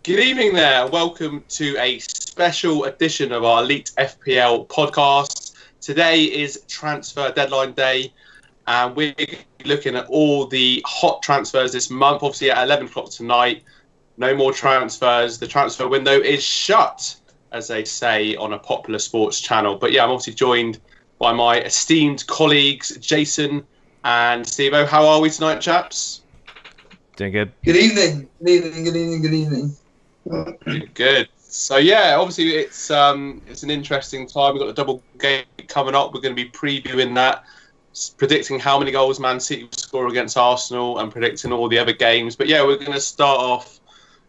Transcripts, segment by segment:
Good evening there. Welcome to a special edition of our Elite FPL podcast. Today is transfer deadline day, and we're looking at all the hot transfers this month. Obviously, at 11 o'clock tonight, no more transfers. The transfer window is shut, as they say on a popular sports channel. But yeah, I'm obviously joined by my esteemed colleagues, Jason and Steve-O. How are we tonight, chaps? Doing good. Good evening. Good evening. Good. So yeah, obviously it's an interesting time. We've got the double game coming up. We're going to be previewing that, predicting how many goals Man City will score against Arsenal and predicting all the other games. But yeah, we're going to start off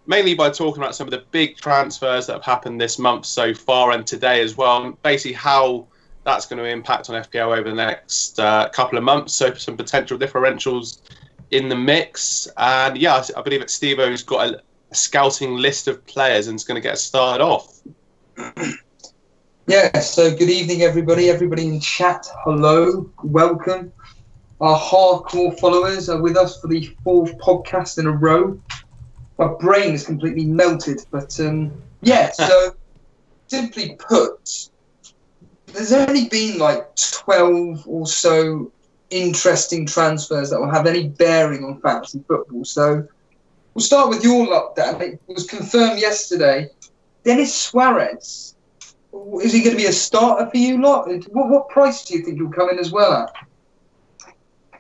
mainly by talking about some of the big transfers that have happened this month so far and today as well, and basically how that's going to impact on FPL over the next couple of months. So some potential differentials in the mix. And yeah, I believe that Steve-O's got a scouting list of players and is going to get started off. Yeah, so good evening, everybody. Everybody in chat, hello, welcome. Our hardcore followers are with us for the fourth podcast in a row. My brain is completely melted, but yeah, so simply put, there's only been like 12 or so interesting transfers that will have any bearing on fantasy football. So we'll start with your lot, Dan. It was confirmed yesterday. Denis Suarez, is he going to be a starter for you lot? What price do you think he'll come in as well at?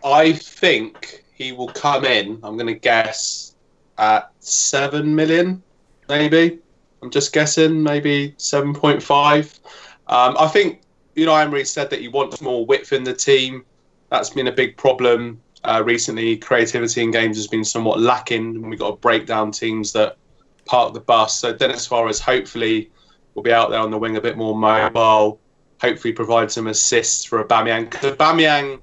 I think he will come in, I'm going to guess, at 7 million, maybe. I'm just guessing, maybe 7.5. I think, Emery said that he wants more width in the team. That's been a big problem. Recently, creativity in games has been somewhat lacking, and we've got to break down teams that park the bus. So Denis Suarez hopefully will be out there on the wing a bit more mobile, hopefully provide some assists for Aubameyang. Because Aubameyang,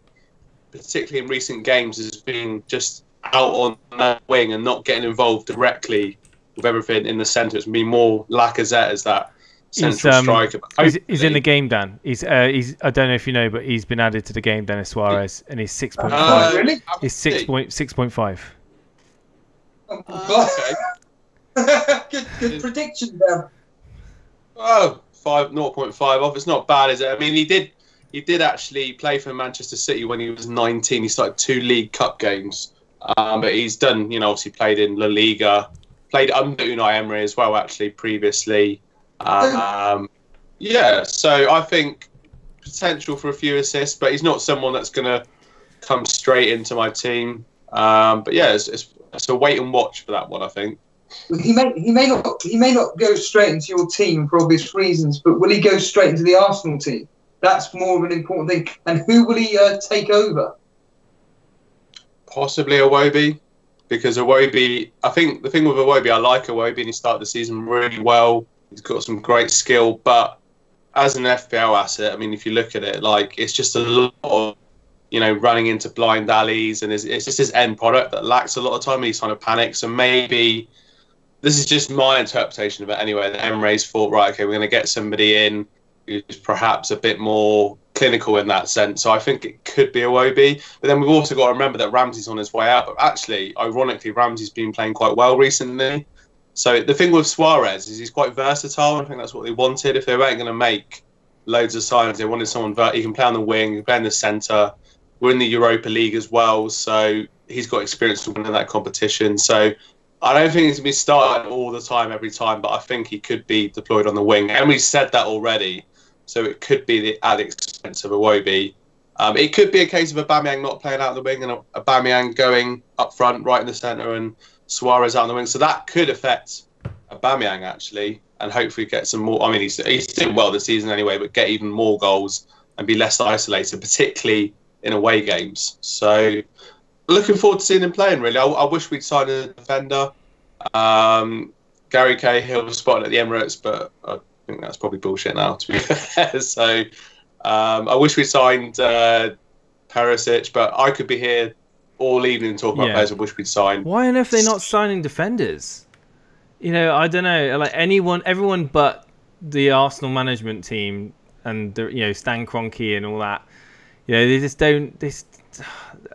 particularly in recent games, has been just out on that wing and not getting involved directly with everything in the centre. It's been more Lacazette as that central striker. He's in the game, Dan. He's I don't know if you know, but he's been added to the game, Denis Suarez, and he's 6.5. Really? He's 6.5. Good prediction, Dan. Oh, 0.5 off. It's not bad, is it? I mean, he did actually play for Manchester City when he was 19. He started 2 League Cup games, but he's done. Obviously played in La Liga, played under Unai Emery as well, actually previously. Yeah, so I think potential for a few assists, but he's not someone that's going to come straight into my team. But yeah, it's a wait and watch for that one, I think. He may not go straight into your team for obvious reasons, but will he go straight into the Arsenal team? That's more of an important thing. And who will he take over? Possibly Iwobi, because Iwobi, I think the thing with Iwobi, I like Iwobi, and he started the season really well. He's got some great skill, but as an FPL asset, I mean, if you look at it, like, it's just a lot of, running into blind alleys, and it's just his end product that lacks a lot of time, and he's trying to panic. So maybe, this is just my interpretation of it anyway, that Emre's thought, right, okay, we're going to get somebody in who's perhaps a bit more clinical in that sense. So I think it could be Iwobi. But then we've also got to remember that Ramsey's on his way out. But actually, ironically, Ramsey's been playing quite well recently. So the thing with Suarez is he's quite versatile. I think that's what they wanted. If they weren't going to make loads of signings, they wanted someone he can play on the wing, he can play in the centre. We're in the Europa League as well, so he's got experience of winning that competition. So I don't think he's going to be starting all the time, every time, but I think he could be deployed on the wing. And we said that already, so it could be at the expense of Iwobi. It could be a case of Aubameyang not playing out on the wing and Aubameyang going up front, right in the centre, and Suarez out on the wing. So that could affect Aubameyang, actually, and hopefully get some more. I mean, he's doing well this season anyway, but get even more goals and be less isolated, particularly in away games. So looking forward to seeing him playing, really. I wish we'd signed a defender. Gary Cahill was spotted at the Emirates, but I think that's probably bullshit now, to be fair. So I wish we signed Perisic, but I could be here all evening talking about players I wish we'd signed. Why on earth are they not signing defenders? I don't know. Like everyone but the Arsenal management team and Stan Kroenke and all that. They just don't.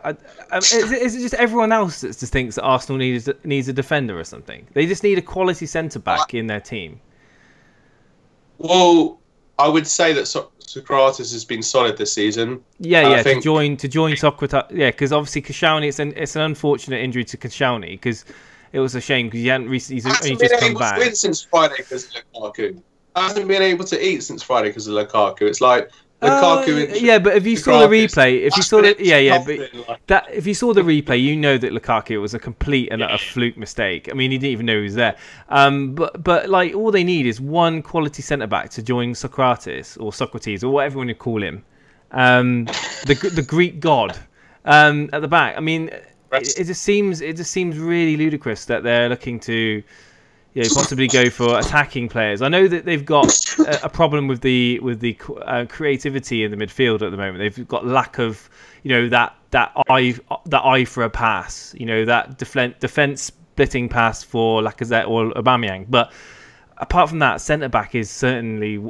is it just everyone else that just thinks that Arsenal needs a defender or something? They just need a quality centre back in their team. Well, I would say that Socrates has been solid this season. Yeah, I think... to join Socrates. Yeah, because obviously Koscielny, it's an unfortunate injury to Koscielny because it was a shame because he hadn't recently. He's only just come back. Hasn't been able to win since Friday because of Lukaku. Hasn't been able to eat since Friday because of Lukaku. It's like Lukaku. Yeah, but if you saw the replay, if you saw the if you saw the replay, you know that Lukaku was a complete and utter fluke mistake. I mean, he didn't even know he was there. But like all they need is one quality centre back to join Socrates or whatever you call him, the Greek god at the back. I mean, it just seems really ludicrous that they're looking to. Possibly go for attacking players. I know that they've got a problem with the creativity in the midfield at the moment. They've got lack of that eye for a pass. That defense splitting pass for Lacazette or Aubameyang. But apart from that, centre back is certainly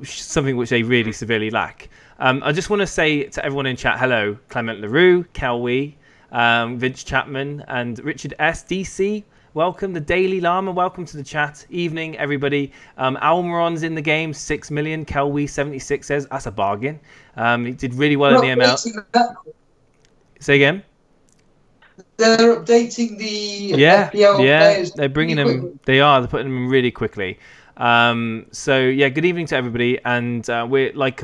something which they really severely lack. I just want to say to everyone in chat, hello, Clement Leroux, Kelwee, Vince Chapman, and Richard S. DC. Welcome, the Daily Llama. Welcome to the chat. Evening, everybody. Almiron's in the game. 6 million. Kelwee 76 says that's a bargain. He did really well in the ML. Say again. They're updating the FPL players. They're bringing them. They're putting them in really quickly. Good evening to everybody. And we're like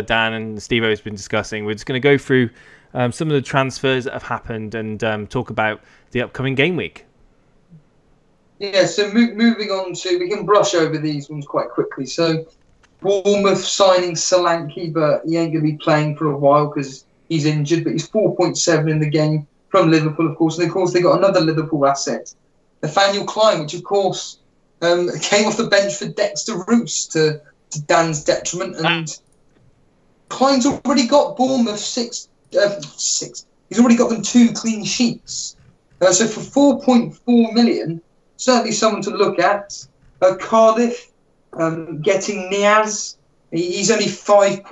Dan and Steve has been discussing. We're just going to go through some of the transfers that have happened and talk about the upcoming game week. Yeah, so moving on to, we can brush over these ones quite quickly. So Bournemouth signing Solanke, but he ain't going to be playing for a while because he's injured, but he's 4.7 in the game from Liverpool, of course. And, of course, they got another Liverpool asset, Nathaniel Klein, which, of course, came off the bench for Dexter Roos to Dan's detriment. And Klein's already got Bournemouth six. He's already got them 2 clean sheets. So for 4.4 million... certainly someone to look at. Cardiff getting Niaz. He's only 5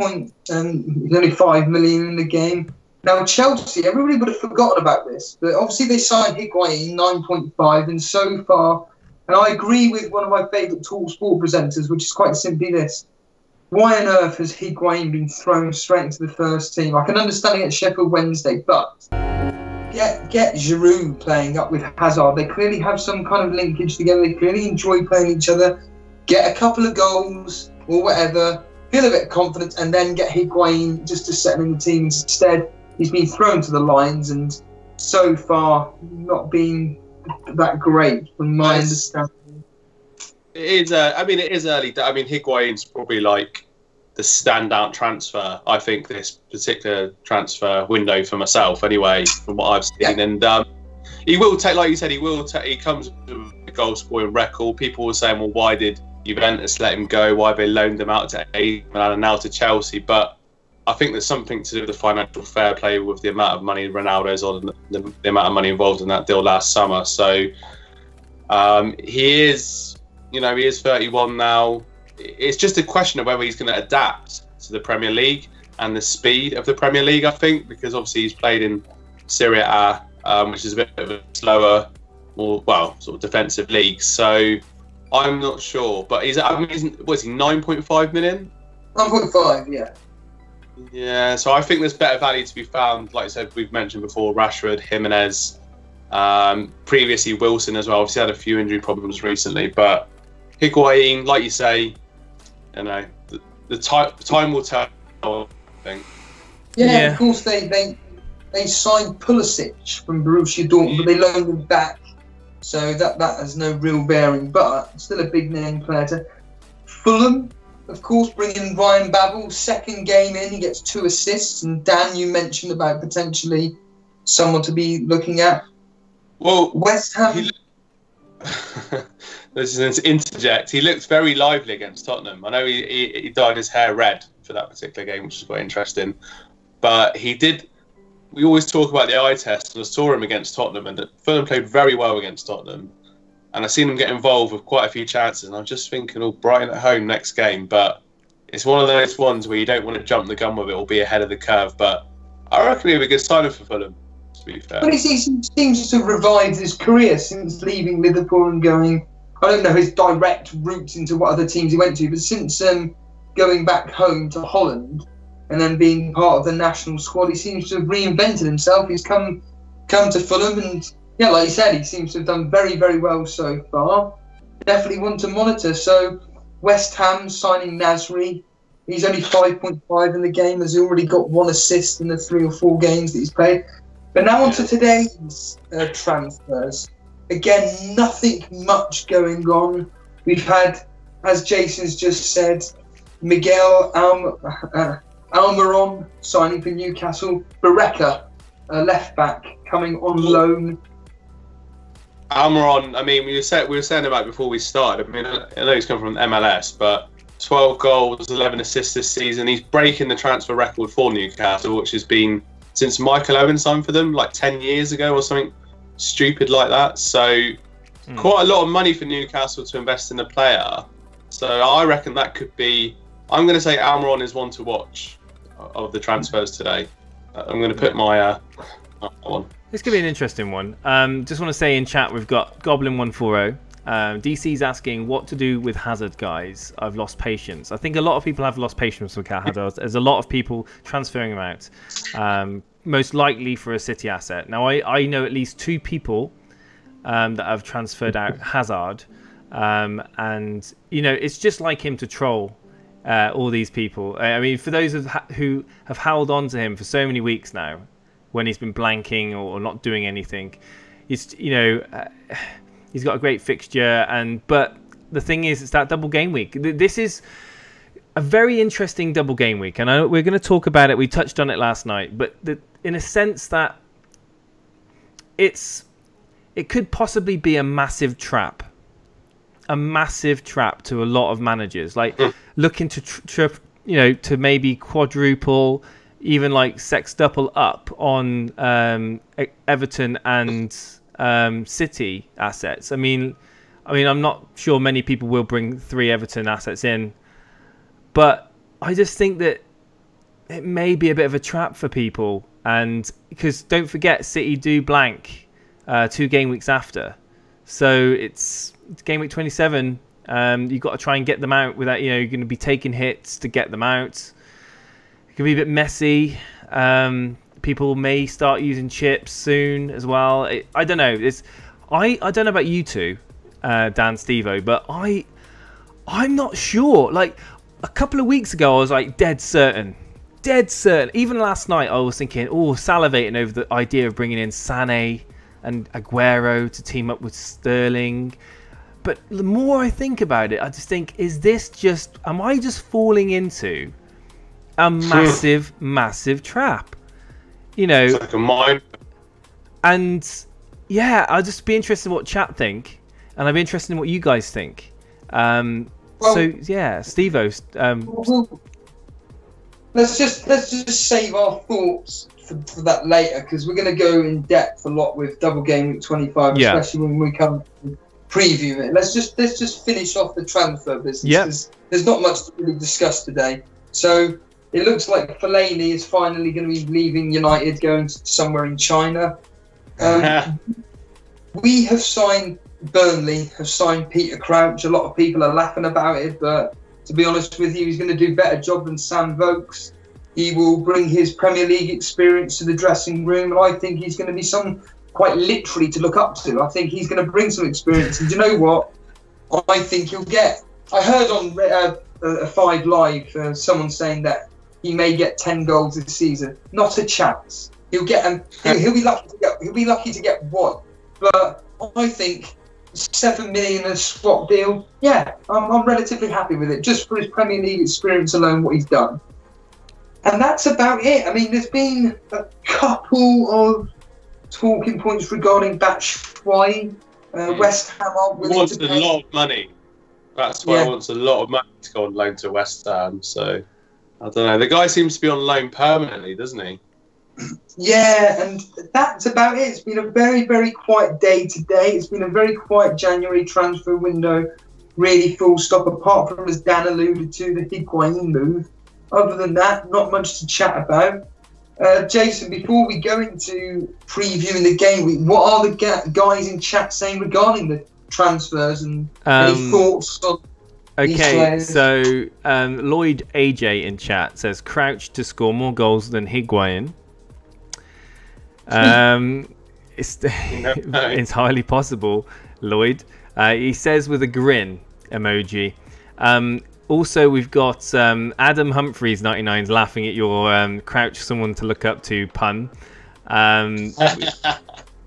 million in the game. Now Chelsea, everybody would have forgotten about this, but obviously they signed Higuain 9.5, and so far, and I agree with one of my favourite Talk Sport presenters, which is quite simply this: why on earth has Higuain been thrown straight into the first team? I can understand it at Sheffield Wednesday, but Get Giroud playing up with Hazard. They clearly have some kind of linkage together. They clearly enjoy playing each other. Get a couple of goals or whatever. Feel a bit of confidence, and then get Higuain just to settle in the team. Instead, he's been thrown to the lions, and so far not been that great, from my understanding. It is. It is early. I mean, Higuain's probably like the standout transfer, I think, this particular transfer window for myself anyway, from what I've seen. Yeah. And he will take, like you said, he comes with a goal scoring record. People were saying, well, why did Juventus let him go? Why they loaned him out to AC Milan and now to Chelsea? But I think there's something to do with the financial fair play with the amount of money Ronaldo's on, the amount of money involved in that deal last summer. So he is 31 now. It's just a question of whether he's going to adapt to the Premier League and the speed of the Premier League, I think, because obviously he's played in Serie A, which is a bit of a slower, more, sort of defensive league. So I'm not sure. But was he 9.5 million? 9.5, yeah. Yeah, so I think there's better value to be found. Like I said, we've mentioned before, Rashford, Jimenez, previously Wilson as well. Obviously had a few injury problems recently, but Higuain, like you say, the time will tell, I think. Yeah, of course they signed Pulisic from Borussia Dortmund, but they loaned him back, so that has no real bearing. But still a big name player. To Fulham, of course, bringing Ryan Babel, second game in, he gets 2 assists. And Dan, you mentioned about potentially someone to be looking at. Well, West Ham. This is an interject. He looked very lively against Tottenham. I know he dyed his hair red for that particular game, which is quite interesting. But he did. We always talk about the eye test, and I saw him against Tottenham, and Fulham played very well against Tottenham. And I've seen him get involved with quite a few chances, and I'm just thinking, Brighton at home next game. But it's one of those ones where you don't want to jump the gun with it or be ahead of the curve. But I reckon he'll be a good signing for Fulham. to be fair. But he seems to have revived his career since leaving Liverpool and going. I don't know his direct route into what other teams he went to, but since going back home to Holland and then being part of the national squad, he seems to have reinvented himself. He's come to Fulham, and yeah, like you said, he seems to have done very, very well so far. Definitely one to monitor. So West Ham signing Nasri. He's only 5.5 in the game. Has already got 1 assist in the 3 or 4 games that he's played. But now on to today's transfers. Again, nothing much going on. We've had, as Jason's just said, Miguel Almiron signing for Newcastle. Barreca, left back, coming on loan. Almiron, I mean, we were saying about it before we started. I mean, I know he's come from MLS, but 12 goals, 11 assists this season. He's breaking the transfer record for Newcastle, which has been since Michael Owen signed for them like 10 years ago or something stupid like that. So quite a lot of money for Newcastle to invest in a player. So I reckon that could be, I'm going to say Almiron is one to watch of the transfers today. I'm going to put my on. This could be an interesting one. Just want to say in chat we've got Goblin140. DC's asking what to do with Hazard, guys. I've lost patience. I think a lot of people have lost patience with Hazard. There's a lot of people transferring him out, most likely for a City asset. Now, I know at least 2 people that have transferred out Hazard, and you know it's just like him to troll all these people. I mean, for those who have held on to him for so many weeks now, when he's been blanking or not doing anything, it's he's got a great fixture, but the thing is, it's that double game week. This is a very interesting double game week, and we're going to talk about it. We touched on it last night, but in a sense that it could possibly be a massive trap to a lot of managers, like looking to to maybe quadruple, even like sextuple up on Everton and City assets. I mean, I'm not sure many people will bring 3 Everton assets in, but I just think that it may be a bit of a trap for people, and because don't forget, City do blank 2 game weeks after, so it's game week 27. You've got to try and get them out without, you're going to be taking hits to get them out. It can be a bit messy. People may start using chips soon as well. I don't know. I don't know about you two, Dan, Stevo, but I'm not sure. Like a couple of weeks ago, I was like dead certain. Even last night, I was thinking, salivating over the idea of bringing in Sané and Aguero to team up with Sterling. But the more I think about it, I just think, am I just falling into a massive trap? It's like a mine. And yeah, I'll just be interested in what chat think, and I'll be interested in what you guys think. So yeah, Stevo. Let's just save our thoughts for that later, because we're going to go in depth a lot with double game week 25, especially when we come to preview it. Let's just finish off the transfer business, because there's not much to really discuss today. So it looks like Fellaini is finally going to be leaving United, going somewhere in China. We have signed, Burnley have signed Peter Crouch. A lot of people are laughing about it, but to be honest with you, he's going to do a better job than Sam Vokes. He will bring his Premier League experience to the dressing room, and I think he's going to be someone quite literally to look up to. I think he's going to bring some experience, and do you know what? I think he'll get. I heard on 5 Live someone saying that he may get 10 goals this season. Not a chance. He'll get them. He'll be lucky to get 1. But I think 7 million a swap deal. Yeah, I'm relatively happy with it, just for his Premier League experience alone, what he's done. And that's about it. I mean, there's been a couple of talking points regarding Batshuayi. West Ham aren't willing to pay. Wants a lot of money. That's why he wants a lot of money to go on loan to West Ham. So I don't know. The guy seems to be on loan permanently, doesn't he? Yeah, and that's about it. It's been a very, very quiet day today. It's been a very quiet January transfer window, really full stop, apart from, as Dan alluded to, the Higuain move. Other than that, not much to chat about. Jason, before we go into previewing the game week, what are the guys in chat saying regarding the transfers and any thoughts on these players? So Lloyd AJ in chat says Crouch to score more goals than Higuain. It's entirely possible, Lloyd. He says with a grin emoji. Also, we've got Adam Humphreys 99's laughing at your Crouch someone to look up to pun. 10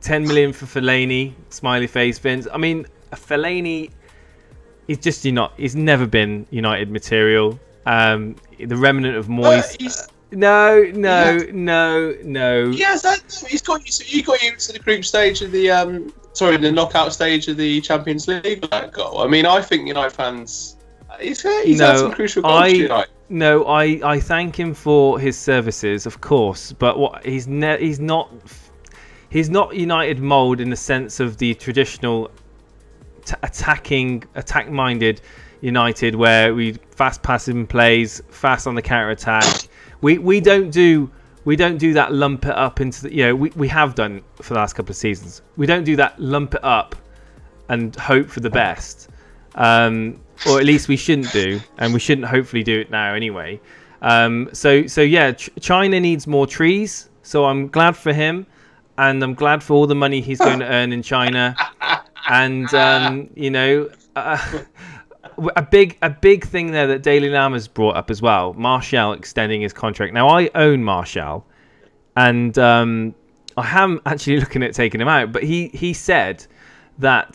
million for Fellaini, smiley face, Vince. I mean, Fellaini is just he's never been United material. The remnant of Moyes. No. Yes, he got you to the group stage of the knockout stage of the Champions League with that goal. I mean, I think United fans. He's had some crucial goals tonight. No, I thank him for his services, of course, but he's not United mould in the sense of the traditional attack-minded United, where we fast passing plays, fast on the counter attack. We don't do that lump it up into the, we have done for the last couple of seasons. We don't do that lump it up and hope for the best. Or at least we shouldn't do, and we shouldn't hopefully do it now anyway. China needs more trees, so I'm glad for him, and I'm glad for all the money he's going to earn in China. And a big thing there that Daily Lama's brought up as well, Martial extending his contract. Now I own Martial, and I am actually looking at taking him out, but he said that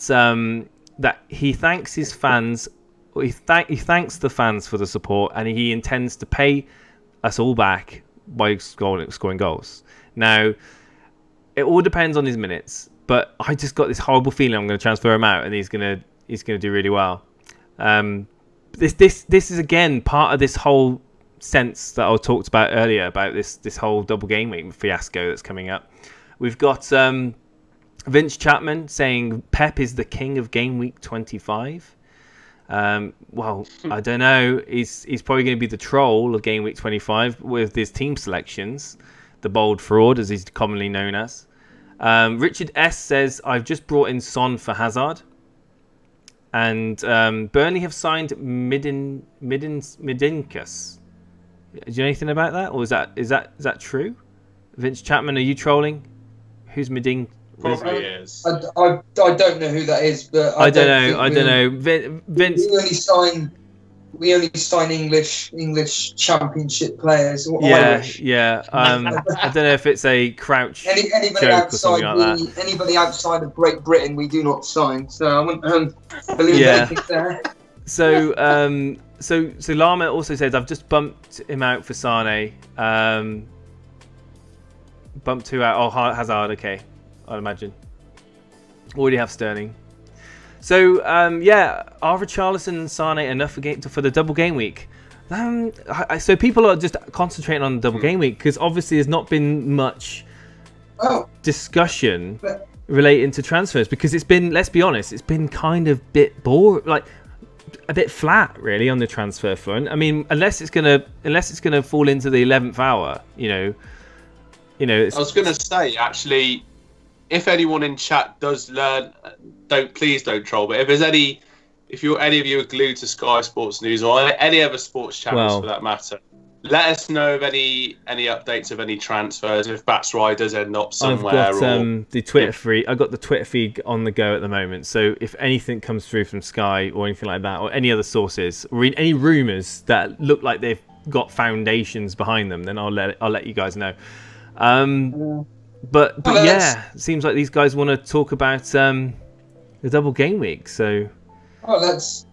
that he thanks his fans. He thanks the fans for the support, and he intends to pay us all back by scoring goals. Now, it all depends on his minutes, but I just got this horrible feeling I'm going to transfer him out, and he's going to do really well. This is again part of this whole sense that I talked about earlier about this whole double game week fiasco that's coming up. We've got Vince Chapman saying Pep is the king of game week 25. Well, I don't know. He's probably going to be the troll of game week 25 with his team selections, the bold fraud as he's commonly known as. Richard S says I've just brought in Son for Hazard, and Burnley have signed Midinkas. Do you know anything about that, or is that true? Vince Chapman, are you trolling? Who's Midinkas? Probably is. I don't know who that is, but I don't know. Vince. We only sign English Championship players. Yeah. I don't know if it's a Crouch joke or something like that. Anybody outside of Great Britain, we do not sign. So I wouldn't believe anything there. So Lama also says I've just bumped him out for Sane. Bumped 2 out. Oh, Hazard. Okay. I'd imagine. Already have Sterling. So, are Richarlison and Sane enough for the double game week? So people are just concentrating on the double game week because obviously there's not been much discussion relating to transfers because it's been, let's be honest, it's been kind of bit boring, like a bit flat really on the transfer front. I mean, unless it's gonna fall into the 11th hour, I was gonna say actually. If anyone in chat does learn, please don't troll. But if any of you are glued to Sky Sports News or any other sports channels for that matter, let us know of any updates of any transfers. If Batshuayi does end up somewhere, I've got the Twitter feed. I've got the Twitter feed on the go at the moment. So if anything comes through from Sky or anything like that, or any other sources, or any rumours that look like they've got foundations behind them, then I'll let you guys know. But yeah, it seems like these guys want to talk about the double game week. So, let's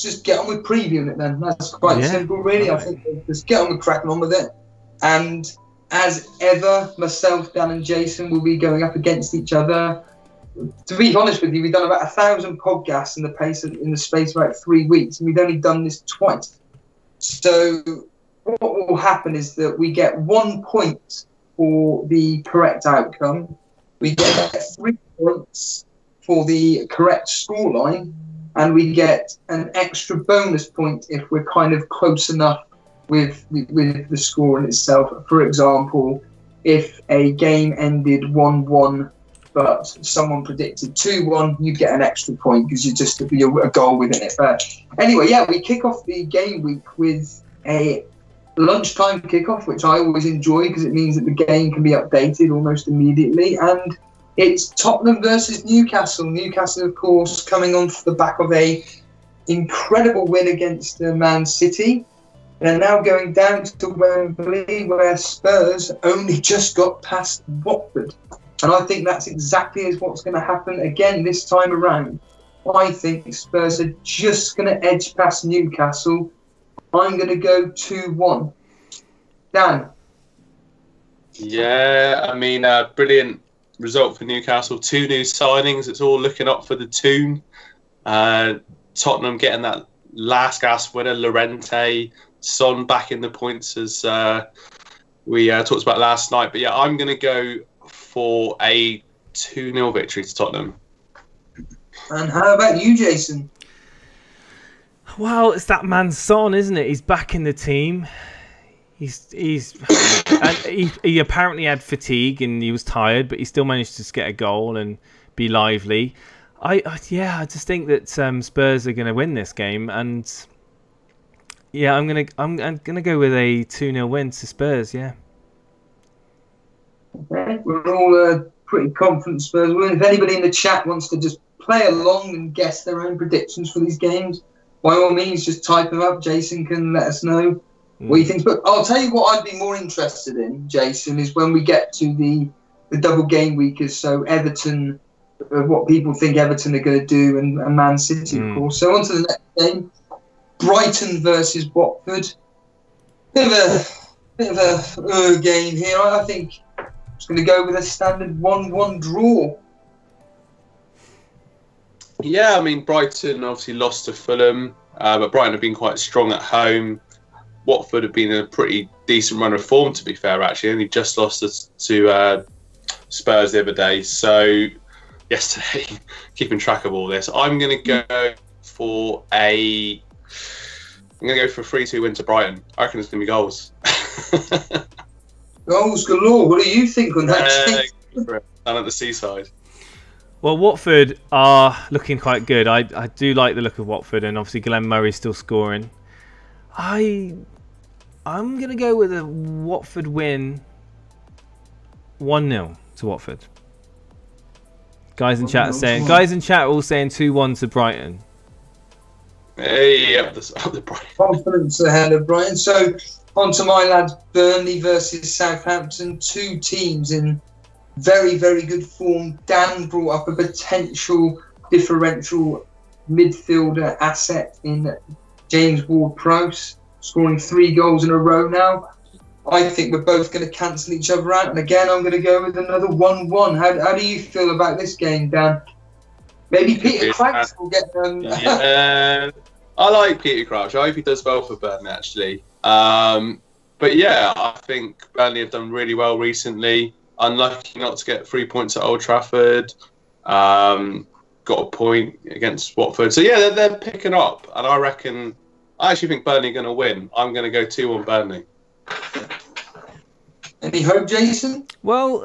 just get on with previewing it then. That's quite simple, really. I think just get on with cracking on with it. And as ever, myself, Dan, and Jason will be going up against each other. To be honest with you, we've done about 1,000 podcasts in the space of about 3 weeks, and we've only done this twice. So what will happen is that we get 1 point for the correct outcome. We get 3 points for the correct scoreline, and we get an extra bonus point if we're kind of close enough with the score in itself. For example, if a game ended 1-1, but someone predicted 2-1, you'd get an extra point because you just to be a goal within it. But anyway, yeah, we kick off the game week with a lunchtime kickoff, which I always enjoy because it means that the game can be updated almost immediately. And it's Tottenham versus Newcastle. Newcastle, of course, coming on the back of a incredible win against Man City. They're now going down to Wembley, where Spurs only just got past Watford. And I think that's exactly what's going to happen again this time around. I think Spurs are just going to edge past Newcastle. I'm going to go 2-1. Dan? Yeah, I mean, brilliant result for Newcastle. 2 new signings. It's all looking up for the Toon. Tottenham getting that last gasp winner, Llorente. Son back in the points as we talked about last night. But yeah, I'm going to go for a 2-0 victory to Tottenham. And how about you, Jason? Well, it's that man Son, isn't it? He's back in the team. And he apparently had fatigue and he was tired, but he still managed to get a goal and be lively. I just think that Spurs are going to win this game, and yeah, I'm gonna go with a 2-0 win to Spurs. Yeah. Okay, we're all pretty confident Spurs win. If anybody in the chat wants to just play along and guess their own predictions for these games, by all means, just type them up. Jason can let us know what he thinks. But I'll tell you what I'd be more interested in, Jason, is when we get to the double game weekers. So Everton, what people think Everton are going to do, and Man City, of course. So on to the next game. Brighton versus Watford. Bit of a game here. I think I'm just going to go with a standard 1-1 draw. Yeah, I mean, Brighton obviously lost to Fulham, but Brighton have been quite strong at home. Watford have been in a pretty decent run of form, to be fair, actually. Only just lost to Spurs the other day. So, yesterday, keeping track of all this, I'm going to go for a 3-2 win to Brighton. I reckon there's going to be goals. Goals galore. What do you think on that? Down at the seaside. Well, Watford are looking quite good. I do like the look of Watford, and obviously Glenn Murray's still scoring. I'm going to go with a Watford win 1-0 to Watford. Guys in chat are all saying 2-1 to Brighton. Hey, up the Brighton. Confidence ahead of Brighton. So on to my lads, Burnley versus Southampton. 2 teams in very, very good form. Dan brought up a potential differential midfielder asset in James Ward-Prowse, scoring 3 goals in a row now. I think we're both going to cancel each other out. And again, I'm going to go with another 1-1. How do you feel about this game, Dan? Maybe Peter Crouch will get them. Yeah, I like Peter Crouch. I hope he does well for Burnley, actually. But yeah, I think Burnley have done really well recently. Unlucky not to get 3 points at Old Trafford. Got a point against Watford. So yeah, they're picking up. And I actually think Burnley are going to win. I'm going to go 2-1 Burnley. Any hope, Jason? Well,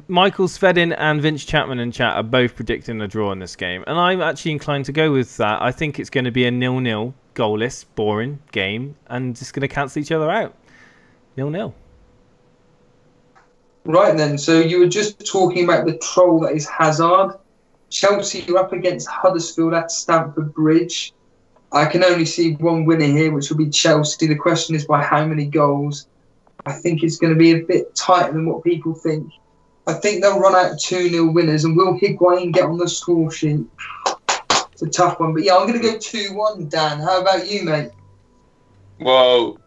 Michael Svedin and Vince Chapman in chat are both predicting a draw in this game, and I'm actually inclined to go with that. I think it's going to be a 0-0, goalless, boring game, and just going to cancel each other out. 0-0. Right then, so you were just talking about the troll that is Hazard. Chelsea are up against Huddersfield at Stamford Bridge. I can only see one winner here, which will be Chelsea. The question is by how many goals? I think it's going to be a bit tighter than what people think. I think they'll run out 2-0 winners, and will Higuain get on the score sheet? It's a tough one. But yeah, I'm going to go 2-1, Dan. How about you, mate? Well,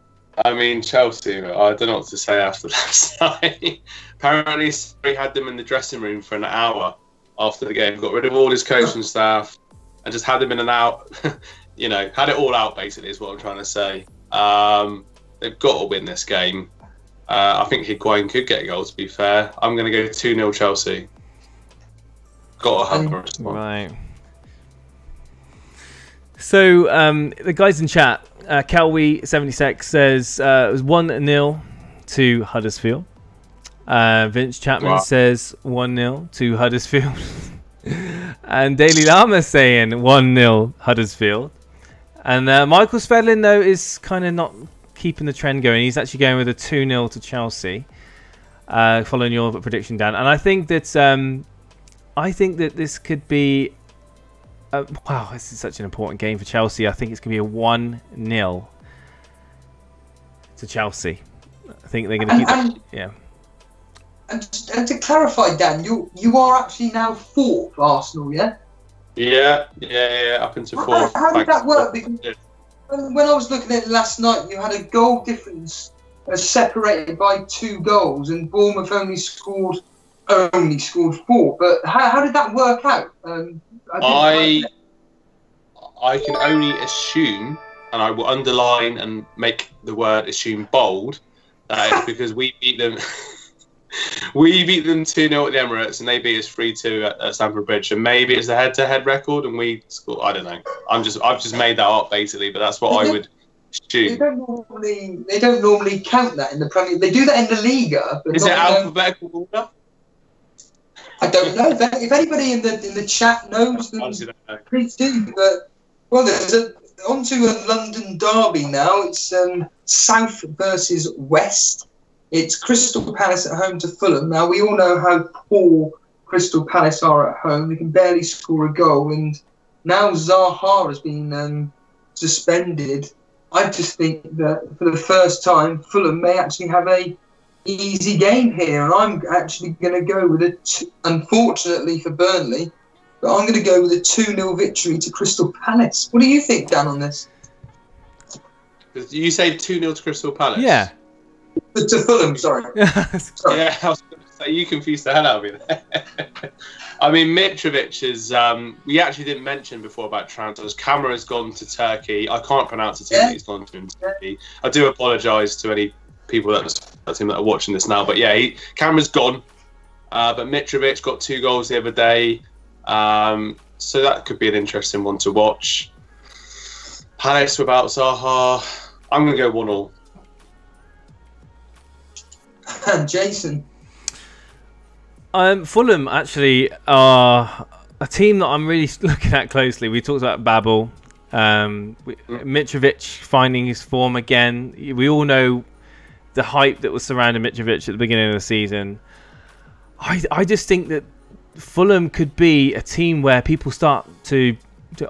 I mean, Chelsea, I don't know what to say after last night. Apparently, he had them in the dressing room for an hour after the game, got rid of all his coaching staff, and just had them in and out. Had it all out, basically, is what I'm trying to say. They've got to win this game. I think Higuain could get a goal, to be fair. I'm going to go 2-0 Chelsea. Got to have a response. Right. So, the guys in chat Kelwy76 says it was 1-0 to Huddersfield. Vince Chapman says 1-0 to Huddersfield. And Daily Llama saying 1-0 Huddersfield. And Michael Svedlin, though, is kind of not keeping the trend going. He's actually going with a 2-0 to Chelsea, following your prediction, Dan. And I think that this could be... wow, this is such an important game for Chelsea. I think it's going to be a 1-0 to Chelsea. I think they're going to keep that. Yeah. And to clarify, Dan, you are actually now 4th Arsenal, yeah? Yeah, up into 4th. How did that work? Because when I was looking at it last night, you had a goal difference separated by 2 goals, and Bournemouth only scored 4. But how did that work out? I can only assume, and I will underline and make the word assume bold, that it's because we beat them. We beat them 2-0 at the Emirates, and they beat us 3-2 at Stamford Bridge. And maybe it's a head-to-head record, and we scored. I don't know. I've just made that up basically, but that's what I would assume. They don't normally count that in the Premier League. They do that in the Liga. But is it alphabetical order? I don't know. If anybody in the chat knows, then please do. But there's onto a London derby now. It's South versus West. It's Crystal Palace at home to Fulham. Now, we all know how poor Crystal Palace are at home. They can barely score a goal. And now Zaha has been suspended. I just think that for the first time, Fulham may actually have a easy game here. And I'm actually going to go with unfortunately for Burnley, but I'm going to go with a 2-0 victory to Crystal Palace. What do you think, Dan, on this? You say 2-0 to Crystal Palace? Yeah. To Fulham, sorry. Sorry. Yeah, I was going to say, you confused the hell out of me there. I mean, Mitrovic is... we actually didn't mention before about transfers. Kamara's gone to Turkey. I can't pronounce the team that he's gone to in Turkey. I do apologise to any people that are watching this now. But yeah, Kamara's gone. But Mitrovic got 2 goals the other day. So that could be an interesting one to watch. Palace without Zaha. I'm going to go 1-1. And Jason. Fulham actually are a team that I'm really looking at closely. We talked about Babel, Mitrovic finding his form again. We all know the hype that was surrounding Mitrovic at the beginning of the season. I just think that Fulham could be a team where people start to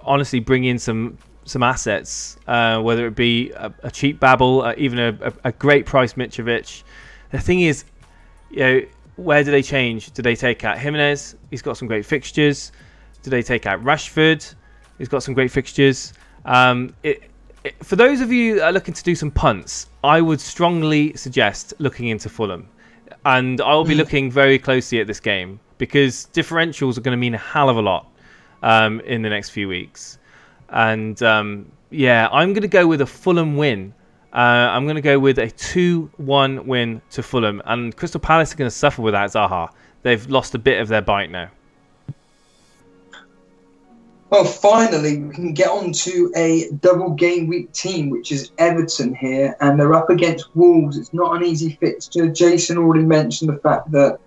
honestly bring in some assets, whether it be a cheap Babel, even a great price Mitrovic. The thing is, where do they change? Do they take out Jimenez? He's got some great fixtures. Do they take out Rashford? He's got some great fixtures. For those of you that are looking to do some punts, I would strongly suggest looking into Fulham. And I'll be looking very closely at this game because differentials are going to mean a hell of a lot in the next few weeks. And I'm going to go with a Fulham win. I'm going to go with a 2-1 win to Fulham. And Crystal Palace are going to suffer without Zaha. They've lost a bit of their bite now. Well, finally, we can get on to a double game week team, which is Everton here. And they're up against Wolves. It's not an easy fixture. Jason already mentioned the fact that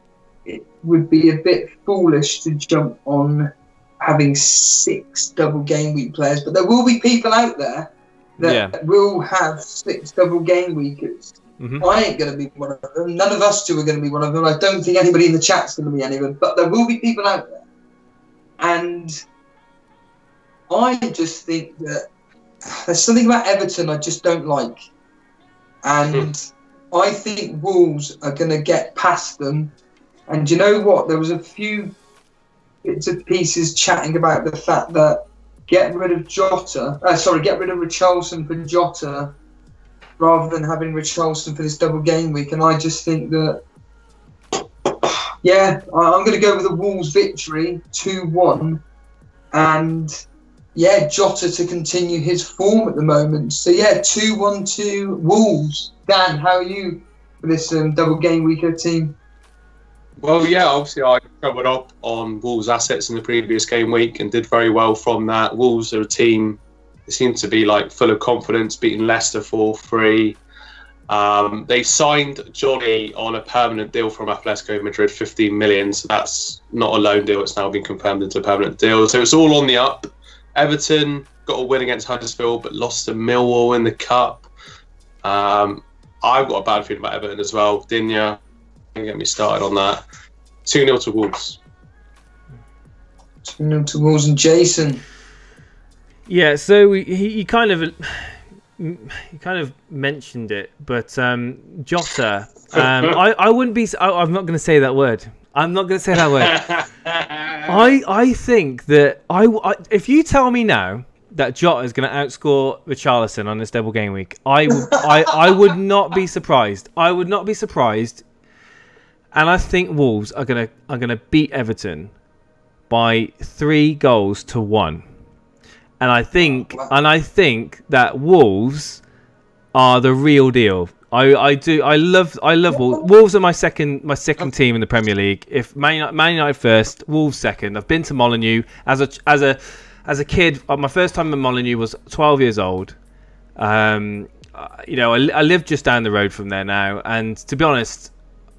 it would be a bit foolish to jump on having 6 double game week players. But there will be people out there that will have 6 double game weekers. I ain't going to be one of them. None of us two are going to be one of them. I don't think anybody in the chat's going to be any of them. But there will be people out there. And I just think that there's something about Everton I just don't like. And I think Wolves are going to get past them. And you know what? There was a few bits and pieces chatting about the fact that get rid of Richarlison for Jota rather than having Richarlison for this double game week. And I just think that, I'm going to go with a Wolves victory, 2-1. And, Jota to continue his form at the moment. So, 2-1 to Wolves. Dan, how are you for this double game weeker team? Well, obviously I covered up on Wolves' assets in the previous game week and did very well from that. Wolves are a team They seem to be like full of confidence, beating Leicester 4-3. They signed Johnny on a permanent deal from Atletico Madrid, 15 million. So that's not a loan deal. It's now been confirmed into a permanent deal. So it's all on the up. Everton got a win against Huddersfield, but lost to Millwall in the cup. I've got a bad feeling about Everton as well. Digne, don't get me started on that. 2-0 to Wolves. 2-0 to Wolves. And Jason. Yeah, so he kind of mentioned it, but Jota. I wouldn't be. I'm not going to say that word. I'm not going to say that word. I think that if you tell me now that Jota is going to outscore Richarlison on this double game week, I would not be surprised. I would not be surprised. And I think Wolves are gonna beat Everton by 3-1. And I think that Wolves are the real deal. I love Wolves. Wolves are my second team in the Premier League. If Man United first, Wolves second. I've been to Molineux as a kid. My first time in Molineux was 12 years old. I live just down the road from there now, and to be honest,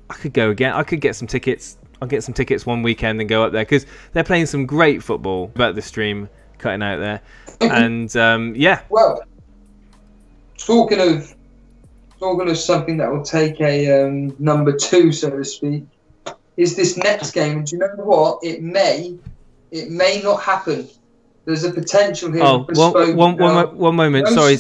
I could go again. I could get some tickets. I'll get some tickets one weekend and go up there because they're playing some great football. About the stream cutting out there, and yeah. Well, talking of something that will take a number 2, so to speak, is this next game. And do you know what? It may not happen. There's a potential here. Oh, one moment. Sorry,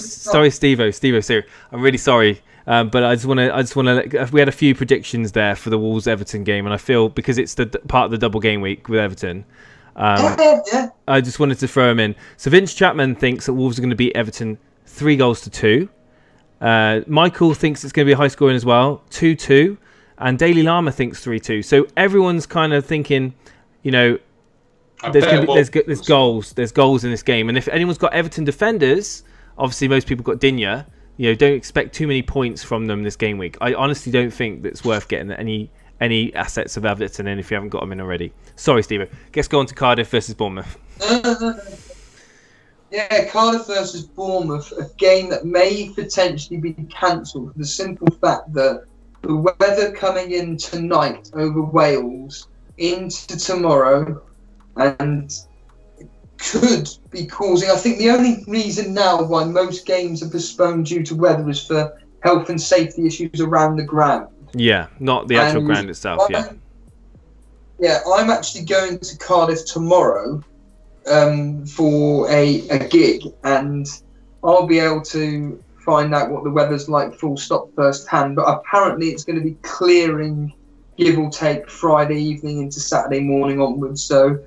Steve-O, sorry. I'm really sorry. But I just want to. We had a few predictions there for the Wolves Everton game, and I feel because it's the part of the double game week with Everton, yeah. I just wanted to throw them in. So Vince Chapman thinks that Wolves are going to beat Everton 3-2. Michael thinks it's going to be a high scoring as well, 2-2, and Daily Llama thinks 3-2. So everyone's kind of thinking, there's goals in this game, and if anyone's got Everton defenders, obviously most people got Digne. Don't expect too many points from them this game week. I honestly don't think that's worth getting any assets of Everton in if you haven't got them in already. Sorry, Steve. Let's go on to Cardiff versus Bournemouth. Yeah, Cardiff versus Bournemouth, a game that may potentially be cancelled for the simple fact that the weather coming in tonight over Wales into tomorrow and could be causing. I think the only reason now why most games are postponed due to weather is for health and safety issues around the ground. Yeah, not the actual ground itself. I'm actually going to Cardiff tomorrow for a gig, and I'll be able to find out what the weather's like full stop first hand. But apparently it's going to be clearing, give or take, Friday evening into Saturday morning onwards. So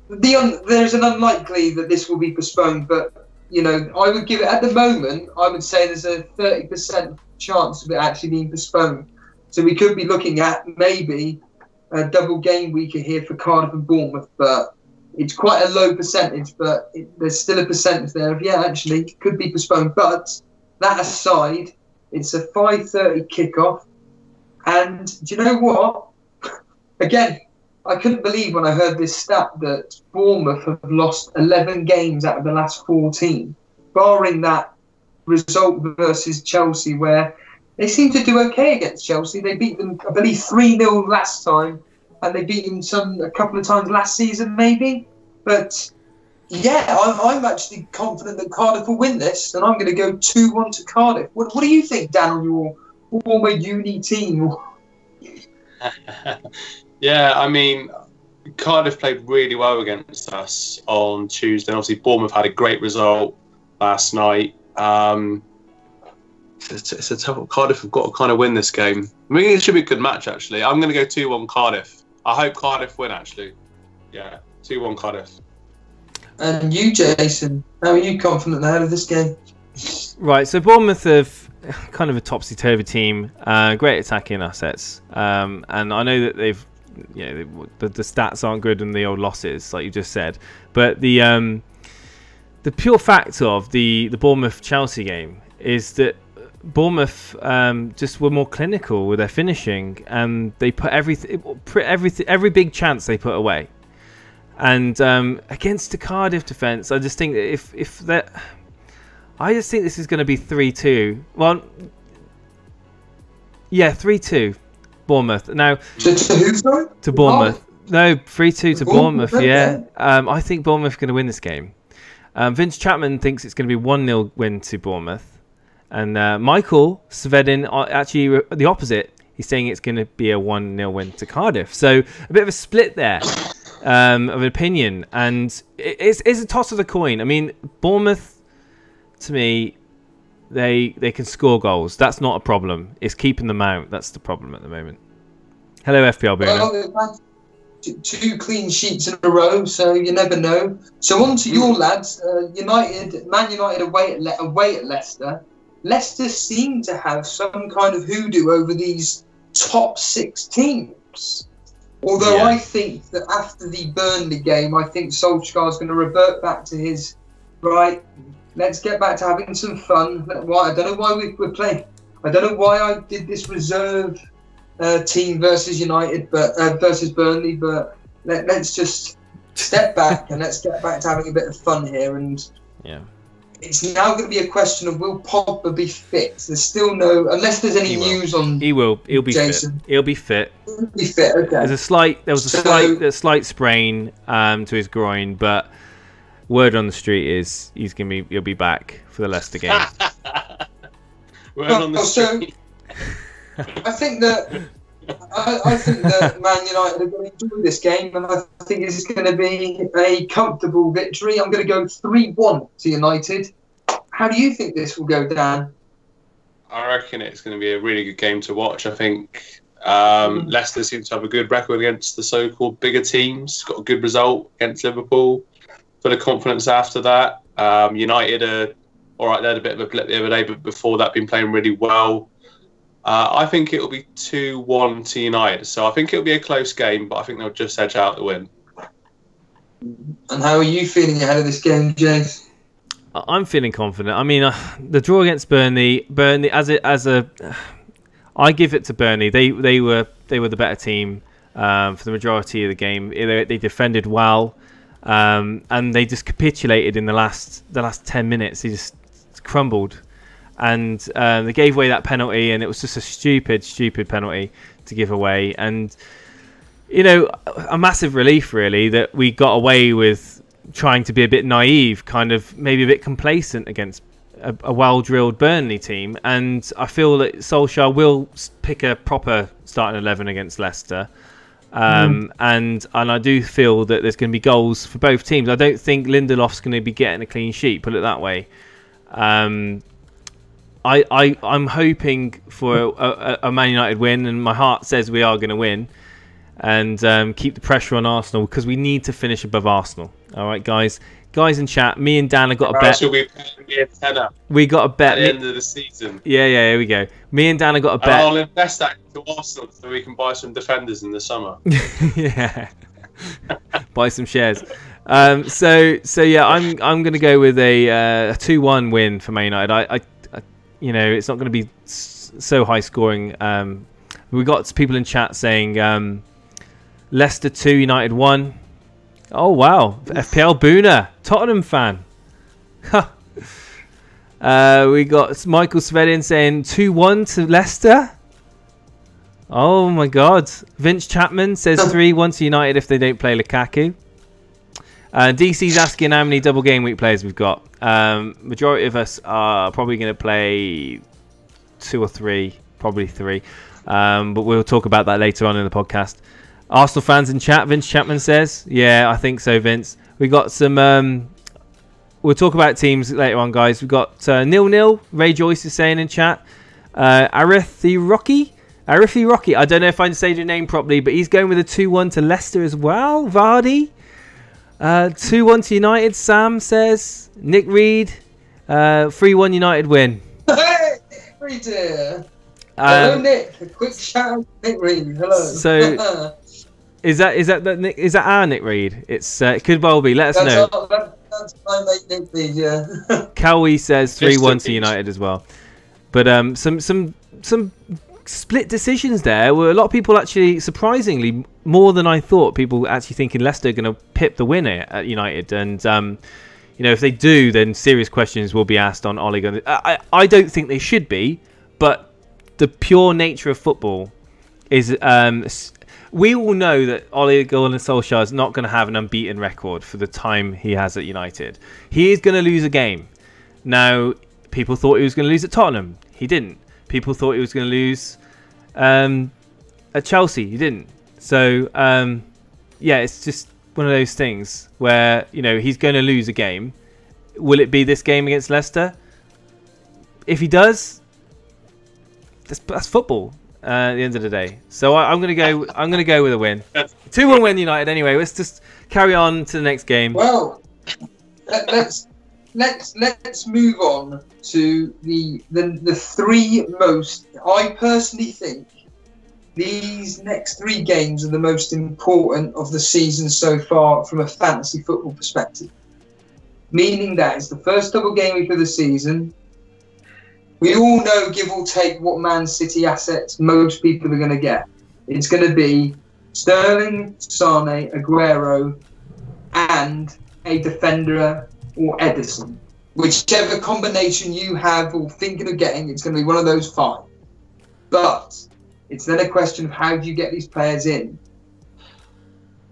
there's an unlikely that this will be postponed, but I would give it, at the moment, I would say there's a 30% chance of it actually being postponed. So we could be looking at maybe a double game week here for Cardiff and Bournemouth, but it's quite a low percentage, but there's still a percentage there of, actually, it could be postponed. But that aside, it's a 5:30 kickoff, and do you know what? Again, I couldn't believe when I heard this stat that Bournemouth have lost 11 games out of the last 14, barring that result versus Chelsea, where they seem to do okay against Chelsea. They beat them, I believe, 3-0 last time, and they beat them a couple of times last season, maybe. But yeah, I'm actually confident that Cardiff will win this, and I'm going to go 2-1 to Cardiff. What do you think, Dan, on your former uni team? Yeah, I mean, Cardiff played really well against us on Tuesday. Obviously, Bournemouth had a great result last night. It's a tough. Cardiff have got to kind of win this game. I mean, it should be a good match, actually. I'm going to go 2-1 Cardiff. I hope Cardiff win, actually. Yeah, 2-1 Cardiff. And you, Jason, how are you confident ahead of this game? Right, so Bournemouth have kind of a topsy-turvy team, great attacking assets, and I know that they've, the stats aren't good in the old losses, like you just said, but the pure fact of the Bournemouth-Chelsea game is that Bournemouth just were more clinical with their finishing, and they put every big chance they put away. And against the Cardiff defence, I just think that if I just think this is going to be 3-2. Well, yeah, 3-2. Bournemouth. Now, to who, sorry? To Bournemouth. Oh. No, 3-2 to Bournemouth, yeah. Okay. I think Bournemouth are going to win this game. Vince Chapman thinks it's going to be 1-0 win to Bournemouth. And Michael Svedin, actually the opposite. He's saying it's going to be a 1-0 win to Cardiff. So a bit of a split there of opinion. And it's a toss of the coin. I mean, Bournemouth, to me, they can score goals. That's not a problem. It's keeping them out. That's the problem at the moment. Hello, FPL Boomer. Well, 2 clean sheets in a row, so you never know. So on to your lads. Man United away at Leicester. Leicester seem to have some kind of hoodoo over these top 6 teams. Although I think that after the Burnley game, I think Solskjaer's going to revert back to his, right, let's get back to having some fun. I don't know why we're playing. I don't know why I did this reserve team versus United, but versus Burnley. But let's just step back and let's get back to having a bit of fun here. And it's now going to be a question of will Pogba be fit? There's still no, unless there's any news on. He will. He'll be Jason. fit. He'll be fit. He'll be fit. Okay. There was a slight sprain to his groin, but word on the street is he'll be back for the Leicester game. Word on the street. I think that Man United are going to enjoy this game, and I think it's going to be a comfortable victory. I'm going to go 3-1 to United. How do you think this will go, Dan? I reckon it's going to be a really good game to watch. I think Leicester seems to have a good record against the so-called bigger teams. Got a good result against Liverpool. Full of confidence after that. United are all right. They had a bit of a blip the other day, but before that, been playing really well. I think it'll be 2-1 to United. So I think it'll be a close game, but I think they'll just edge out the win. And how are you feeling ahead of this game, James? I'm feeling confident. I mean, the draw against Burnley, I give it to Burnley. They were the better team for the majority of the game. They defended well, and they just capitulated in the last 10 minutes. They just crumbled. And they gave away that penalty, and it was just a stupid penalty to give away. And, you know, a massive relief, really, that we got away with trying to be a bit naive, kind of maybe a bit complacent against a well-drilled Burnley team. And I feel that Solskjaer will pick a proper starting 11 against Leicester. And I do feel that there's going to be goals for both teams. I don't think Lindelof's going to be getting a clean sheet, put it that way. I'm hoping for a Man United win, and my heart says we are going to win, and keep the pressure on Arsenal because we need to finish above Arsenal. All right, guys in chat, me and Dan have got a bet. We got a bet at the end of the season. Yeah, here we go. Me and Dan have got a bet. And I'll invest that into Arsenal so we can buy some defenders in the summer. Yeah, buy some shares. So yeah, I'm going to go with a 2-1 win for Man United. I you know, it's not going to be so high scoring. We got people in chat saying Leicester 2, United 1. Oh, wow. FPL Boona, Tottenham fan. We got Michael Svedin saying 2-1 to Leicester. Oh, my God. Vince Chapman says 3-1 to United if they don't play Lukaku. DC's asking how many double game week players we've got. Majority of us are probably going to play 2 or 3, probably 3. But we'll talk about that later on in the podcast. Arsenal fans in chat, Vince Chapman says. Yeah, I think so, Vince. We got some... we'll talk about teams later on, guys. We've got 0-0. Ray Joyce is saying in chat. Arithi Rocky. I don't know if I say your name properly, but he's going with a 2-1 to Leicester as well. Vardy. 2-1 to United, Sam says. Nick Reed, 3-1 United win. Hey, Nick Reed here. Hello, Nick. A quick shout out to Nick Reed. Hello. So, is that our Nick Reed? It could well be. Let us know. That's my mate Nick Reed. Yeah. Cowie says 3-1 to United as well. But some split decisions there. Were a lot of people actually, surprisingly, more than I thought, people actually thinking Leicester are going to pip the winner at United. And if they do, then serious questions will be asked on Ole Gunnar. I don't think they should be, but the pure nature of football is we all know that Ole Gunnar Solskjaer is not going to have an unbeaten record for the time he has at United. He is going to lose a game. Now, people thought he was going to lose at Tottenham. He didn't. People thought he was going to lose at Chelsea. He didn't. So, it's just one of those things where, he's going to lose a game. Will it be this game against Leicester? If he does, that's football at the end of the day. So I'm going to go. I'm going to go with a win. 2-1 win United. Anyway, let's just carry on to the next game. Well, let's move on to the three most. I personally think these next three games are the most important of the season so far from a fantasy football perspective. Meaning that it's the first double game week of the season. We all know, give or take, what Man City assets most people are going to get. It's going to be Sterling, Sane, Aguero, and a defender or Edison. Whichever combination you have or thinking of getting, it's going to be one of those five. But it's then a question of how do you get these players in.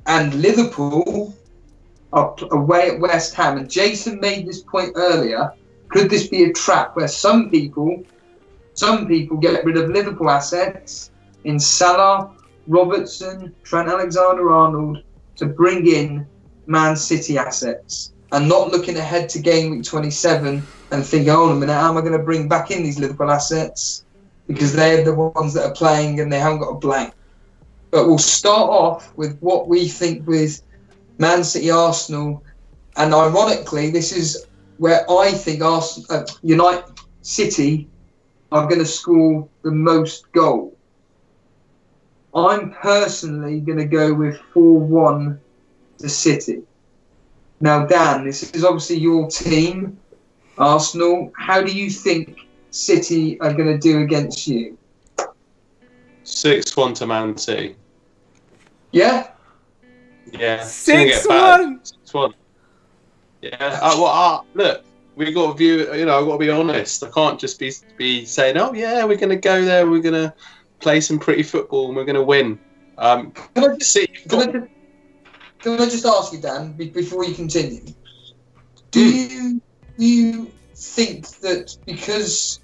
And Liverpool are away at West Ham. And Jason made this point earlier. Could this be a trap where some people get rid of Liverpool assets in Salah, Robertson, Trent Alexander-Arnold to bring in Man City assets and not looking ahead to game week 27 and thinking, hold on a minute, how am I going to bring back in these Liverpool assets because they're the ones that are playing and they haven't got a blank. But we'll start off with what we think with Man City, Arsenal, and ironically, this is where I think United City are going to score the most goals. I'm personally going to go with 4-1 to City. Now, Dan, this is obviously your team, Arsenal. How do you think City are going to do against you? 6-1 to Man City. Yeah? Yeah. 6-1. 6-1. Yeah. Look, we got to view. I've got to be honest. I can't just be saying, "Oh yeah, we're going to go there. We're going to play some pretty football and we're going to win." Can I just ask you, Dan, before you continue? Do you think that because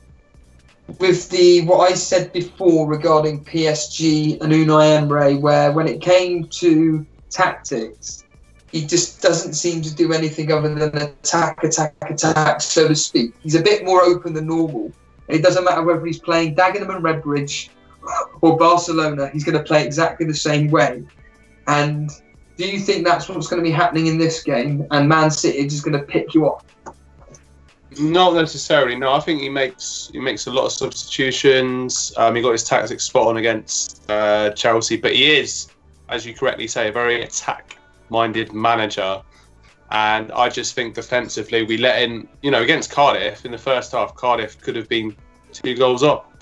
with what I said before regarding PSG and Unai Emery, where when it came to tactics, he just doesn't seem to do anything other than attack, so to speak. He's a bit more open than normal. It doesn't matter whether he's playing Dagenham and Redbridge or Barcelona, he's going to play exactly the same way. And do you think that's what's going to be happening in this game and Man City is just going to pick you off? Not necessarily, no. I think he makes a lot of substitutions. He got his tactics spot on against Chelsea, but he is, as you correctly say, a very attack-minded manager. And I just think defensively, we let in, against Cardiff in the first half, Cardiff could have been 2 goals up.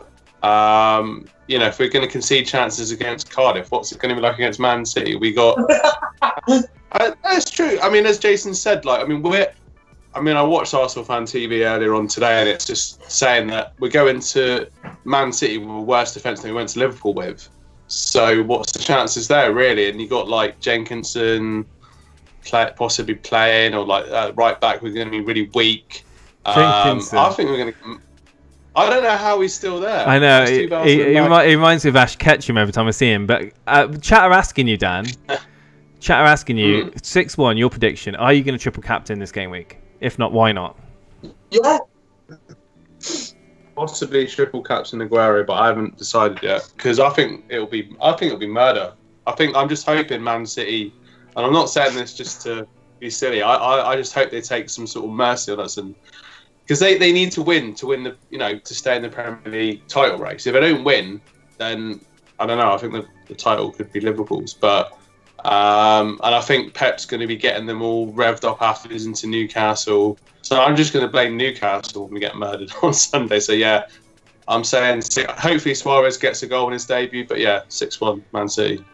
If we're going to concede chances against Cardiff, what's it going to be like against Man City? We got. That's true. I mean, as Jason said, I watched Arsenal Fan TV earlier on today, and it's just saying that we're going to Man City with a worse defence than we went to Liverpool with. So what's the chances there, really? And you got Jenkinson possibly playing, or right back, we're going to be really weak. I think we're going to. I don't know how he's still there. I know. He reminds me of Ash Ketchum every time I see him. But chat are asking you, Dan. 6-1, your prediction. Are you going to triple captain this game week? If not, why not? Yeah. Possibly triple captain Aguero, but I haven't decided yet because I think it'll be murder. I'm just hoping Man City, and I'm not saying this just to be silly. I just hope they take some sort of mercy on us, and because they need to win the to stay in the Premier League title race. If they don't win, then I don't know. I think the title could be Liverpool's, but. And I think Pep's going to be getting them all revved up after this into Newcastle. So I'm just going to blame Newcastle when we get murdered on Sunday. So yeah, I'm saying hopefully Suarez gets a goal in his debut. But yeah, 6-1 Man City.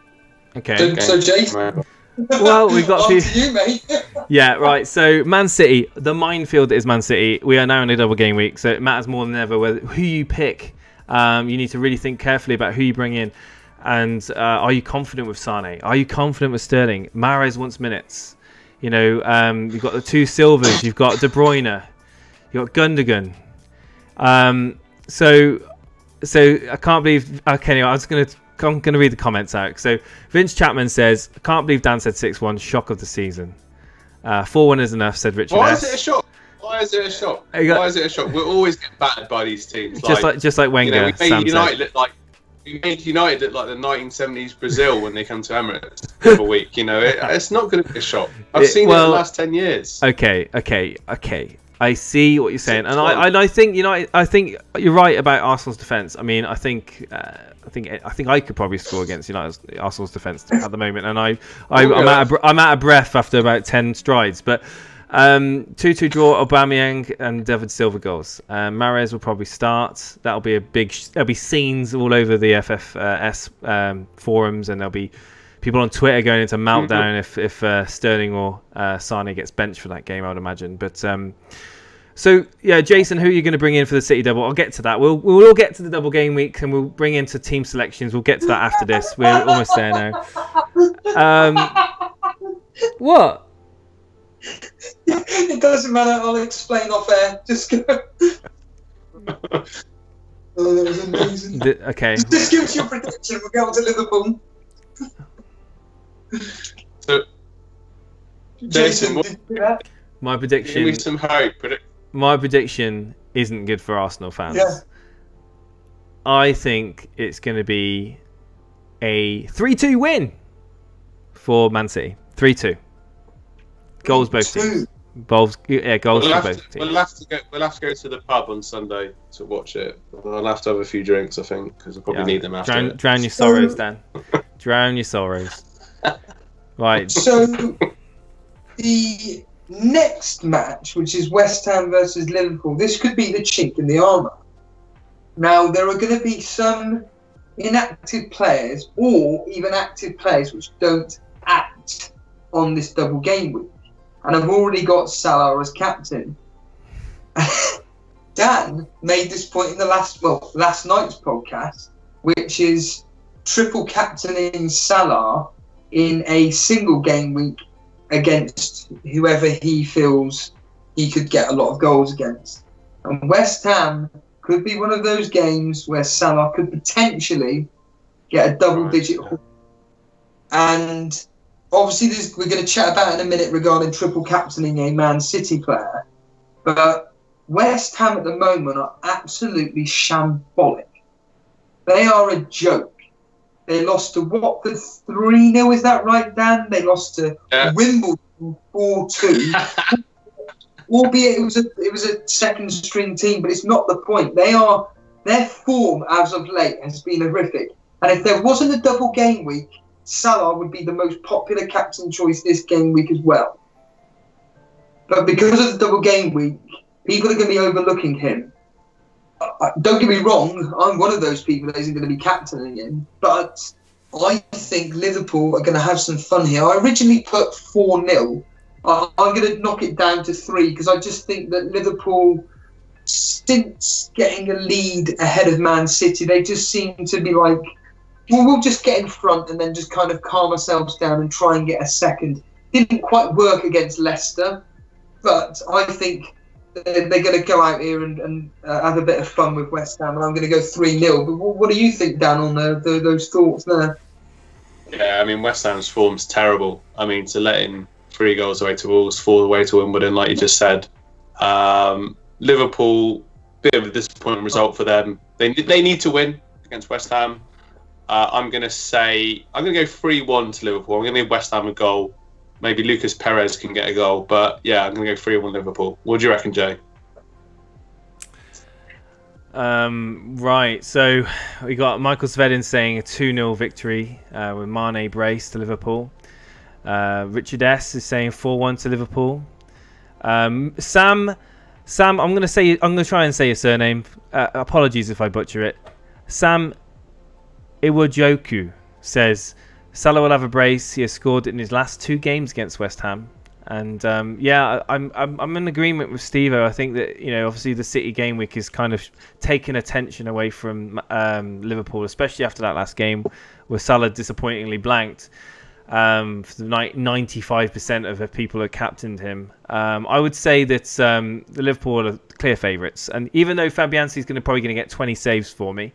Okay. So Jason, Well, we've got a few. You, mate. Yeah, right. So Man City, the minefield that is Man City. We are now in a double game week, so it matters more than ever who you pick. You need to really think carefully about who you bring in. And are you confident with Sane? Are you confident with Sterling? Mahrez wants minutes. You know, you've got the two Silvers. You've got De Bruyne. You've got Gundogan. So I can't believe. Okay, anyway, I'm going to read the comments out. So Vince Chapman says, I can't believe Dan said 6-1. Shock of the season. 4-1 is enough, said Richard. Why is it a shock? Why is it a shock? Why is it a shock? We're always getting battered by these teams. Just like Wenger. You know, we made United look like the 1970s Brazil when they come to Emirates every week. You know, it's not going to be a shock. I've seen it in the last 10 years. Okay. I see what you're saying, and I think I think you're right about Arsenal's defence. I mean, I think I could probably score against Arsenal's defence at the moment, and I'm out of breath after about 10 strides. But 2-2 draw, Aubameyang and David Silva goals. Mahrez will probably start. There'll be scenes all over the FFS forums, and there'll be people on Twitter going into meltdown if Sterling or Sane gets benched for that game, I would imagine. But so yeah, Jason, who are you going to bring in for the City double? I'll get to that. We'll all get to the double game week, and we'll bring into team selections. We'll get to that after this. We're almost there now. What? It doesn't matter. I'll explain off air. Just go. Oh, that was amazing. Okay. Just give us your prediction. We'll go to Liverpool. So, Jason, my prediction. Give me some hope. My prediction isn't good for Arsenal fans. Yeah. I think it's going to be a 3-2 win for Man City. 3-2. Goals both teams. Goals for both teams. We'll have to go to the pub on Sunday to watch it. I'll have to have a few drinks, I think, because I'll probably need them after. Drown your sorrows, Dan. Drown your sorrows. Right. So the next match, which is West Ham versus Liverpool, this could be the chink in the armour. Now, there are going to be some inactive players or even active players which don't act on this double game week. And I've already got Salah as captain. Dan made this point in the last night's podcast, which is triple captaining Salah in a single game week against whoever he feels he could get a lot of goals against. And West Ham could be one of those games where Salah could potentially get a double-digit haul. And obviously, we're going to chat about in a minute regarding triple captaining a Man City player. But West Ham at the moment are absolutely shambolic. They are a joke. They lost to Watford 3-0, is that right, Dan? They lost to Wimbledon 4-2. Albeit it was a second string team, but it's not the point. Their form as of late has been horrific. And if there wasn't a double game week, Salah would be the most popular captain choice this game week as well. But because of the double game week, people are going to be overlooking him. Don't get me wrong, I'm one of those people that isn't going to be captaining him, but I think Liverpool are going to have some fun here. I originally put 4-0. I'm going to knock it down to 3 because I just think that Liverpool, since getting a lead ahead of Man City, they just seem to be like, well, we'll just get in front and then just kind of calm ourselves down and try and get a second. Didn't quite work against Leicester, but I think they're going to go out here and have a bit of fun with West Ham, and I'm going to go 3-0. But what do you think, Dan, on those thoughts there? Yeah, I mean, West Ham's form's terrible. I mean, to let in 3 goals away to Wolves, 4 away to Wimbledon, like you just said. Liverpool, bit of a disappointing result for them. They need to win against West Ham. I'm going to go 3-1 to Liverpool. I'm going to give West Ham a goal. Maybe Lucas Perez can get a goal. But yeah, I'm going to go 3-1 Liverpool. What do you reckon, Jay? Right, so we got Michael Svedin saying a 2-0 victory with Mane brace to Liverpool. Richard S is saying 4-1 to Liverpool. Sam, I'm going to try and say your surname. Apologies if I butcher it. Sam Iwajoku says Salah will have a brace. He has scored in his last 2 games against West Ham. And yeah, I'm in agreement with Steve-O. I think that, you know, obviously the City game week is kind of taking attention away from Liverpool, especially after that last game where Salah disappointingly blanked. For the 95% of people that captained him. I would say that the Liverpool are clear favourites. And even though Fabianski is probably going to get 20 saves for me,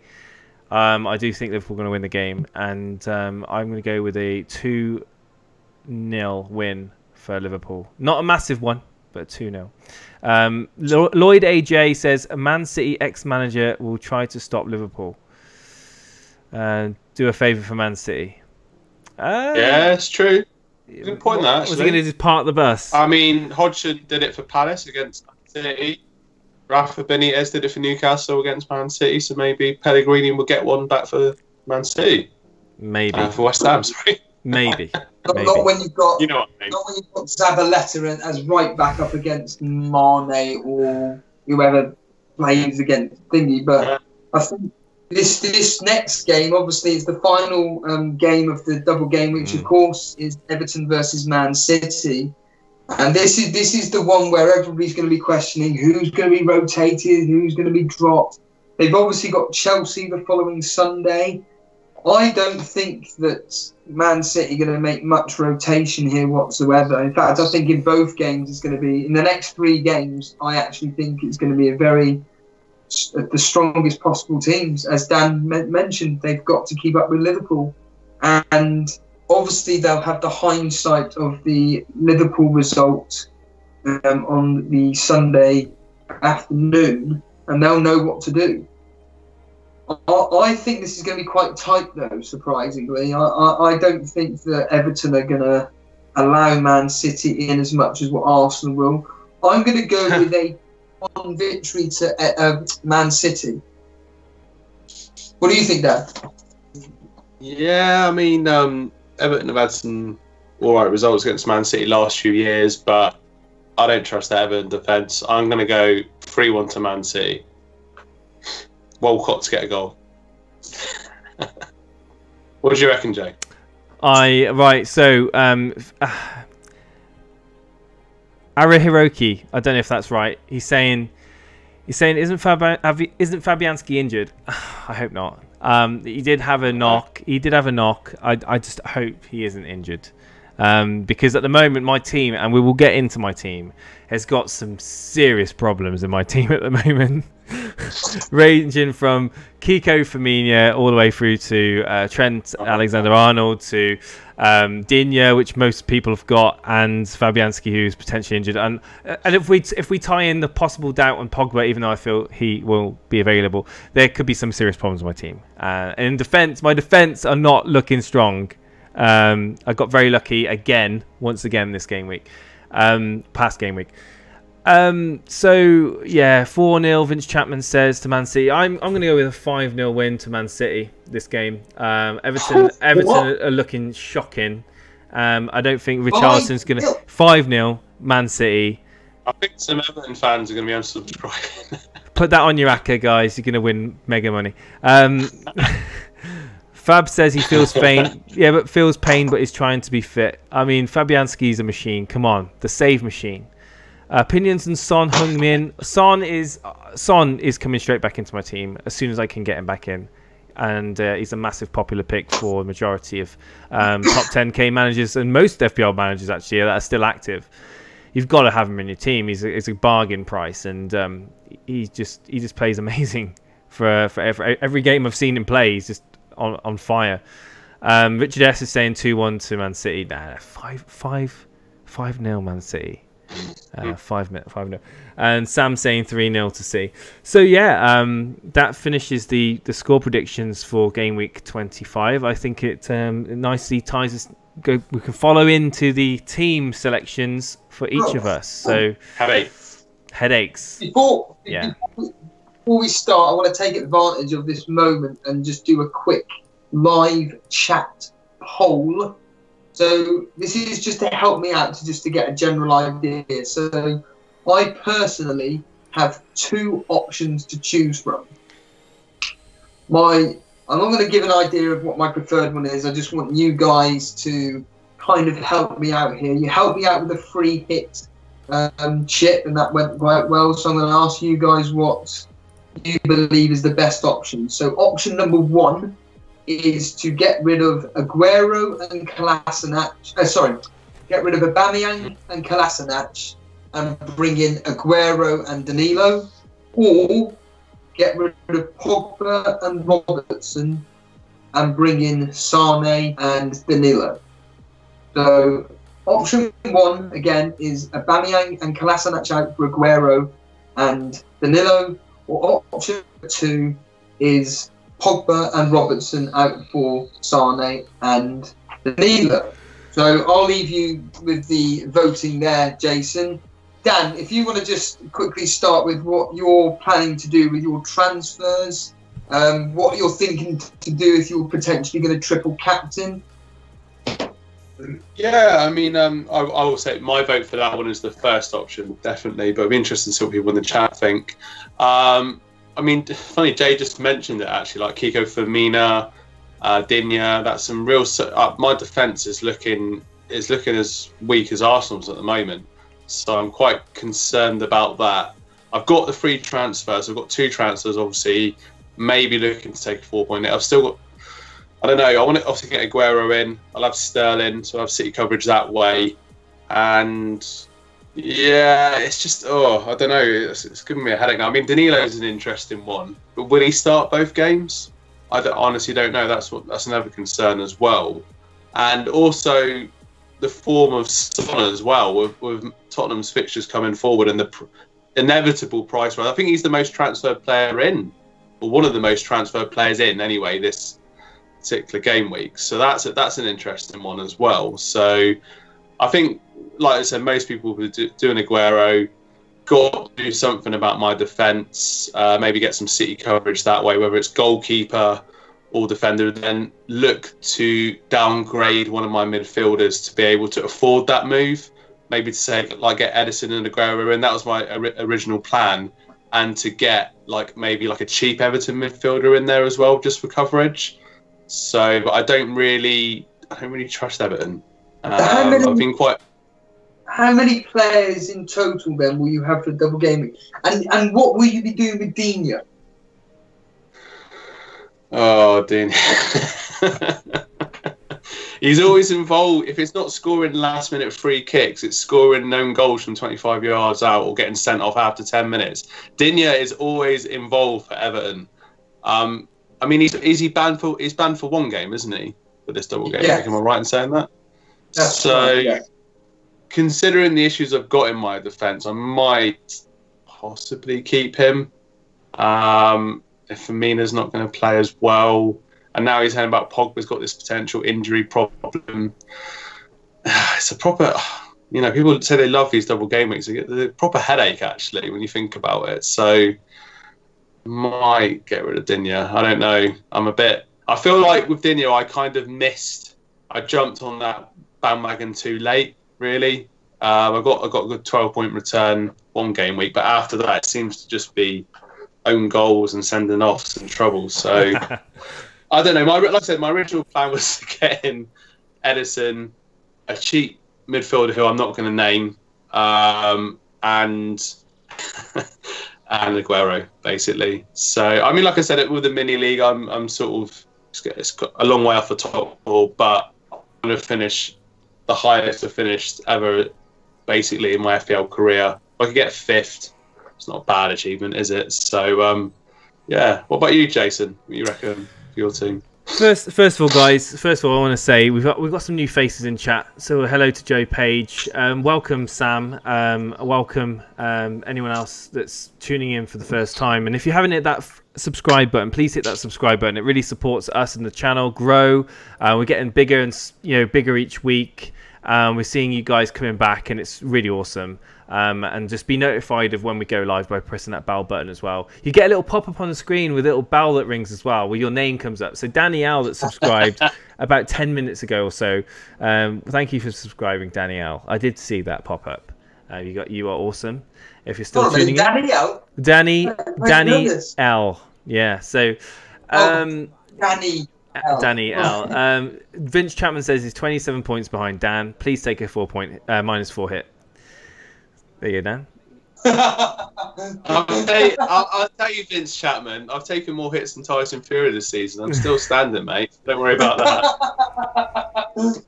I do think Liverpool are going to win the game. And I'm going to go with a 2-0 win for Liverpool. Not a massive one, but 2-0. Lloyd AJ says, a Man City ex-manager will try to stop Liverpool. Do a favour for Man City. Yeah, it's true. Good point, that, actually. Was he going to just park the bus? I mean, Hodgson did it for Palace against Man City. Rafa Benitez did it for Newcastle against Man City, so maybe Pellegrini will get one back for Man City. Maybe. For West Ham, sorry. Maybe. Not when you've got, you know what I mean. Not when you've got Zabaleta as right back up against Mane or whoever plays against Thingy. But I think this next game, obviously, is the final game of the double game, which of course is Everton versus Man City. And this is the one where everybody's going to be questioning who's going to be rotated, who's going to be dropped. They've obviously got Chelsea the following Sunday. I don't think that Man City are going to make much rotation here whatsoever. In fact, I think in both games it's going to be, in the next 3 games, I actually think it's going to be the strongest possible teams. As Dan mentioned, they've got to keep up with Liverpool. And obviously they'll have the hindsight of the Liverpool result on the Sunday afternoon, and they'll know what to do. I think this is going to be quite tight, though, surprisingly. I don't think that Everton are going to allow Man City in as much as what Arsenal will. I'm going to go with a 1 victory to Man City. What do you think, Dan? Yeah, I mean, Everton have had some alright results against Man City last few years, but I don't trust the Everton defence. I'm going to go 3-1 to Man City. Walcott to get a goal. What do you reckon, Jay? So Arahiroki, I don't know if that's right. He's saying isn't Fabianski injured? I hope not. He did have a knock. I just hope he isn't injured. Because at the moment my team, and we will get into my team, has got some serious problems in my team at the moment. Ranging from Kiko Firmino all the way through to Trent Alexander-Arnold to Digne, which most people have got, and Fabianski, who's potentially injured. And if we tie in the possible doubt on Pogba, even though I feel he will be available, there could be some serious problems with my team. And in defence, my defence are not looking strong. I got very lucky once again this game week, past game week. So yeah, 4-0. Vince Chapman says to Man City. I'm going to go with a 5-0 win to Man City this game. Everton are looking shocking. I don't think Richardson's going to 5-0 Man City. I think some Everton fans are going to be unsubscribing. Put that on your ACCA, guys. You're going to win mega money. Fab says he feels pain. Yeah, but feels pain, but is trying to be fit. I mean, Fabianski's a machine. Come on, the save machine. Opinions on Son Heung-min. Son is coming straight back into my team as soon as I can get him back in, and he's a massive popular pick for the majority of top 10k managers and most FPL managers actually that are still active. You've got to have him in your team. He's a bargain price, and he just plays amazing for every game I've seen him play. He's just on fire. Richard S is saying 2-1 to Man City. Nah, 5-0 Man City. 5-0, and Sam saying 3-0 to C. So yeah, that finishes the score predictions for game week 25. I think it nicely ties us. We can follow into the team selections for each of us. So headaches. Before we start, I want to take advantage of this moment and just do a quick live chat poll. So this is just to help me out, to get a general idea. So I personally have 2 options to choose from. My I'm not going to give an idea of what my preferred one is. I just want you guys to kind of help me out here. You helped me out with a free hit chip, and that went quite well. So I'm going to ask you guys what you believe is the best option. So option number 1 is to get rid of Aguero and Kolasinac. Get rid of Aubameyang and Kolasinac and bring in Aguero and Danilo, or get rid of Pogba and Robertson and bring in Sane and Danilo. So option 1 again is Aubameyang and Kolasinac out for Aguero and Danilo, or option 2 is Pogba and Robertson out for Sane and Danilo. So I'll leave you with the voting there, Jason. Dan, if you want to just quickly start with what you're planning to do with your transfers, what you're thinking to do if you're potentially going to triple captain. Yeah, I mean, I will say my vote for that one is the first option, definitely. But I'd be interested to see what people in the chat think. I mean, funny, Jay just mentioned it actually, like Kiko Firmino, Digne. That's some real. My defence is looking as weak as Arsenal's at the moment, so I'm quite concerned about that. I've got the free transfers. I've got 2 transfers, obviously. Maybe looking to take a 4.8. I've still got. I don't know. I want to obviously get Aguero in. I'll have Sterling, so I'll have City coverage that way. And yeah, it's just I don't know. It's giving me a headache now. I mean, Danilo's an interesting one, but will he start both games? I honestly don't know. That's another concern as well. And also the form of Son as well, with Tottenham's fixtures coming forward and the inevitable price rise. I think he's the most transferred player in, or one of the most transferred players in anyway, this particular game week. So that's an interesting one as well. So I think, like I said, most people will do an Aguero. Got to do something about my defence, maybe get some City coverage that way, whether it's goalkeeper or defender, then look to downgrade one of my midfielders to be able to afford that move. Maybe to say, like, get Edison and Aguero in. That was my original plan. And to get maybe a cheap Everton midfielder in there as well, just for coverage. So, but I don't really trust Everton. I've been quite. How many players in total then will you have for double gaming? And what will you be doing with Digne? Oh, Digne. He's always involved. If it's not scoring last-minute free kicks, it's scoring known goals from 25 yards out or getting sent off after 10 minutes. Digne is always involved for Everton. I mean, he's banned for one game, isn't he? For this double game. Yes. Am I right in saying that? That's so. Right, yeah. Considering the issues I've got in my defence, I might possibly keep him. If Firmino's not going to play as well, and now he's hearing about Pogba's got this potential injury problem. It's a proper, people say they love these double game weeks. They get the proper headache actually when you think about it. So might get rid of Digne. I don't know. I feel like with Digne, I kind of missed. I jumped on that bandwagon too late. Really, I got a good 12-point return one game week, but after that, it seems to just be own goals and sending offs and trouble. So I don't know. Like I said, my original plan was to get in Edison, a cheap midfielder who I'm not going to name, and Aguero basically. So I mean, like I said, with the mini league, I'm sort of it's got a long way off the top, but I'm going to finish the highest I've finished ever, basically, in my FPL career. If I could get 5th, it's not a bad achievement, is it? So, yeah. What about you, Jason? What do you reckon for your team? First of all, guys. I want to say we've got some new faces in chat. So hello to Joe Page. Welcome, Sam. Welcome anyone else that's tuning in for the first time. And if you haven't hit that subscribe button, please hit that subscribe button. It really supports us and the channel grow. We're getting bigger and bigger each week. We're seeing you guys coming back, and it's really awesome. And just be notified of when we go live by pressing that bell button as well. You get a little pop-up on the screen with a little bell that rings as well, where your name comes up. So Danielle that subscribed about 10 minutes ago or so. Thank you for subscribing, Danielle. I did see that pop-up. You are awesome. If you're still tuning in, Danny L. Yeah. So Danny L. Danny L. Vince Chapman says he's 27 points behind Dan. Please take a -4 hit. There you go, Dan. I'll tell you, Vince Chapman, I've taken more hits than Tyson Fury this season. I'm still standing, mate. Don't worry about that.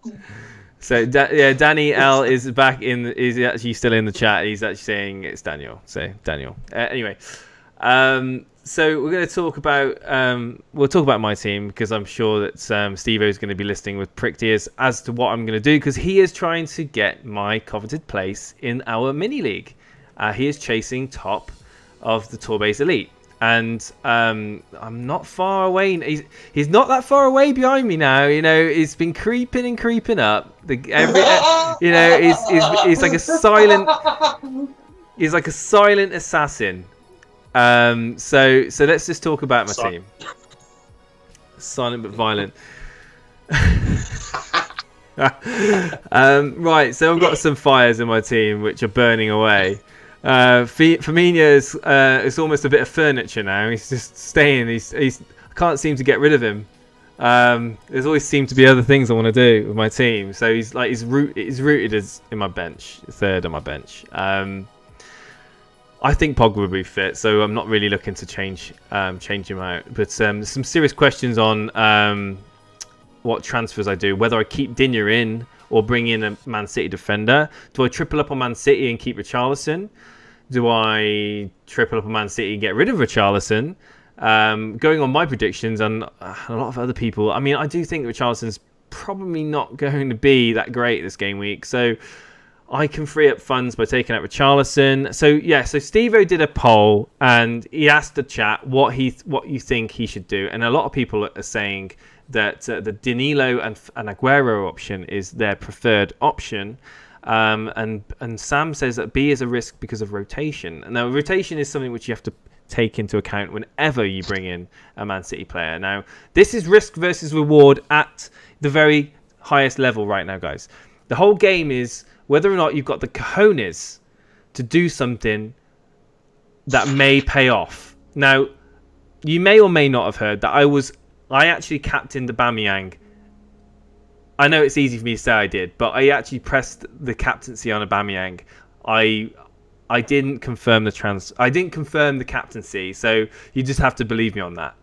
So Danny L is back is actually still in the chat. He's actually saying it's Daniel. So Daniel. Anyway, so we're going to talk about we'll talk about my team, because I'm sure that Steve-O is going to be listening with pricked ears as to what I'm going to do, because he is trying to get my coveted place in our mini league. He is chasing top of the Torbase Elite. And I'm not far away. He's not that far away behind me now. You know, he's been creeping and creeping up. You know, he's like a silent. He's like a silent assassin. So let's just talk about my team. Silent but violent. Right. So I've got some fires in my team which are burning away. Firmino's is almost a bit of furniture now. He's just staying. I can't seem to get rid of him. There's always seemed to be other things I want to do with my team. So he's rooted as in my bench, third on my bench. I think Pogba would be fit, so I'm not really looking to change him out. But some serious questions on what transfers I do, whether I keep Digne in or bring in a Man City defender. Do I triple up on Man City and keep Richarlison? Do I triple up on Man City and get rid of Richarlison? Going on my predictions and a lot of other people, I mean, I do think Richarlison's probably not going to be that great this game week. So I can free up funds by taking out Richarlison. So yeah, so Steve-O did a poll and he asked the chat what you think he should do. And a lot of people are saying that the Danilo and Aguero option is their preferred option. And Sam says that B is a risk because of rotation. Now, rotation is something which you have to take into account whenever you bring in a Man City player. Now, this is risk versus reward at the very highest level right now, guys. The whole game is whether or not you've got the cojones to do something that may pay off. Now, you may or may not have heard that I actually captained Aubameyang. I know it's easy for me to say I did, but I actually pressed the captaincy on Aubameyang. I didn't confirm the captaincy, so you just have to believe me on that.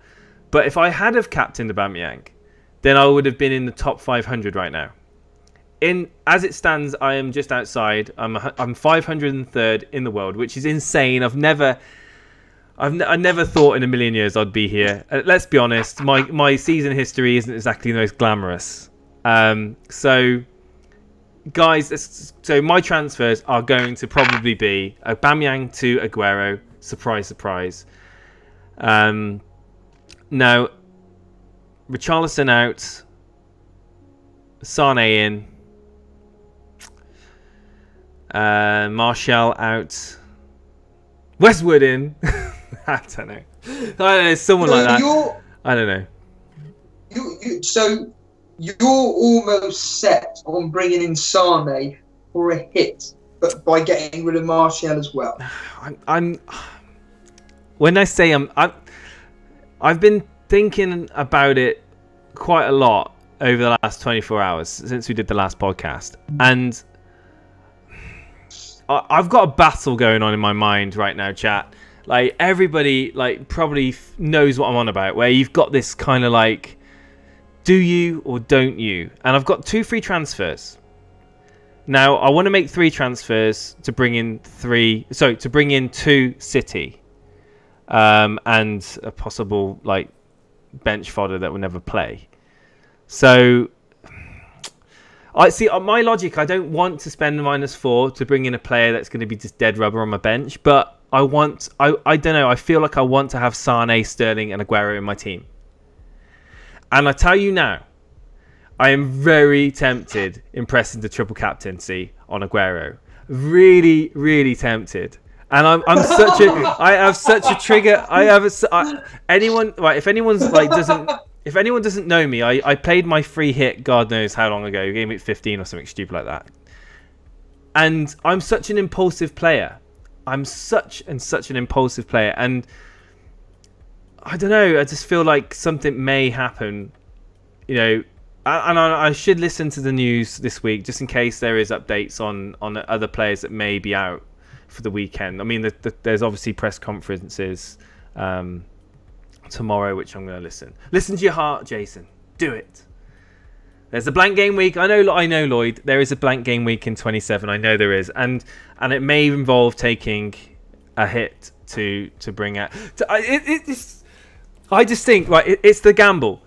But if I had have captained Aubameyang, then I would have been in the top 500 right now. As it stands, I am just outside. I'm 503rd in the world, which is insane. I never thought in a million years I'd be here. Let's be honest, my season history isn't exactly the most glamorous. So, guys, so my transfers are going to probably be Aubameyang to Aguero. Surprise, surprise. Now, Richarlison out, Sane in, Martial out, Westwood in. I don't know, someone like that. I don't know. So you're almost set on bringing in Sane for a hit, but by getting rid of Martial as well. When I say I've been thinking about it quite a lot over the last 24 hours since we did the last podcast, and I've got a battle going on in my mind right now, chat. Like, everybody probably knows what I'm on about, where you've got this kind of like, do you or don't you? And I've got 2 free transfers. Now, I want to make 3 transfers to bring in 2 City. And a possible like bench fodder that will never play. So I see on my logic, I don't want to spend -4 to bring in a player that's going to be just dead rubber on my bench, but I don't know, I feel like I want to have Sane, Sterling and Aguero in my team. And I tell you now, I am very tempted in pressing the triple captaincy on Aguero. Really, really tempted. And I have such a trigger. If anyone doesn't know me, I played my free hit God knows how long ago, Gameweek 15 or something stupid like that. And I'm such an impulsive player. I'm such an impulsive player, and I don't know. I just feel like something may happen, you know. And I should listen to the news this week just in case there is updates on other players that may be out for the weekend. I mean, there's obviously press conferences tomorrow, which I'm going to listen. Listen to your heart, Jason. Do it. There's a blank game week. I know, Lloyd. There is a blank game week in 27. I know there is, and it may involve taking a hit to bring out. I just think it's the gamble.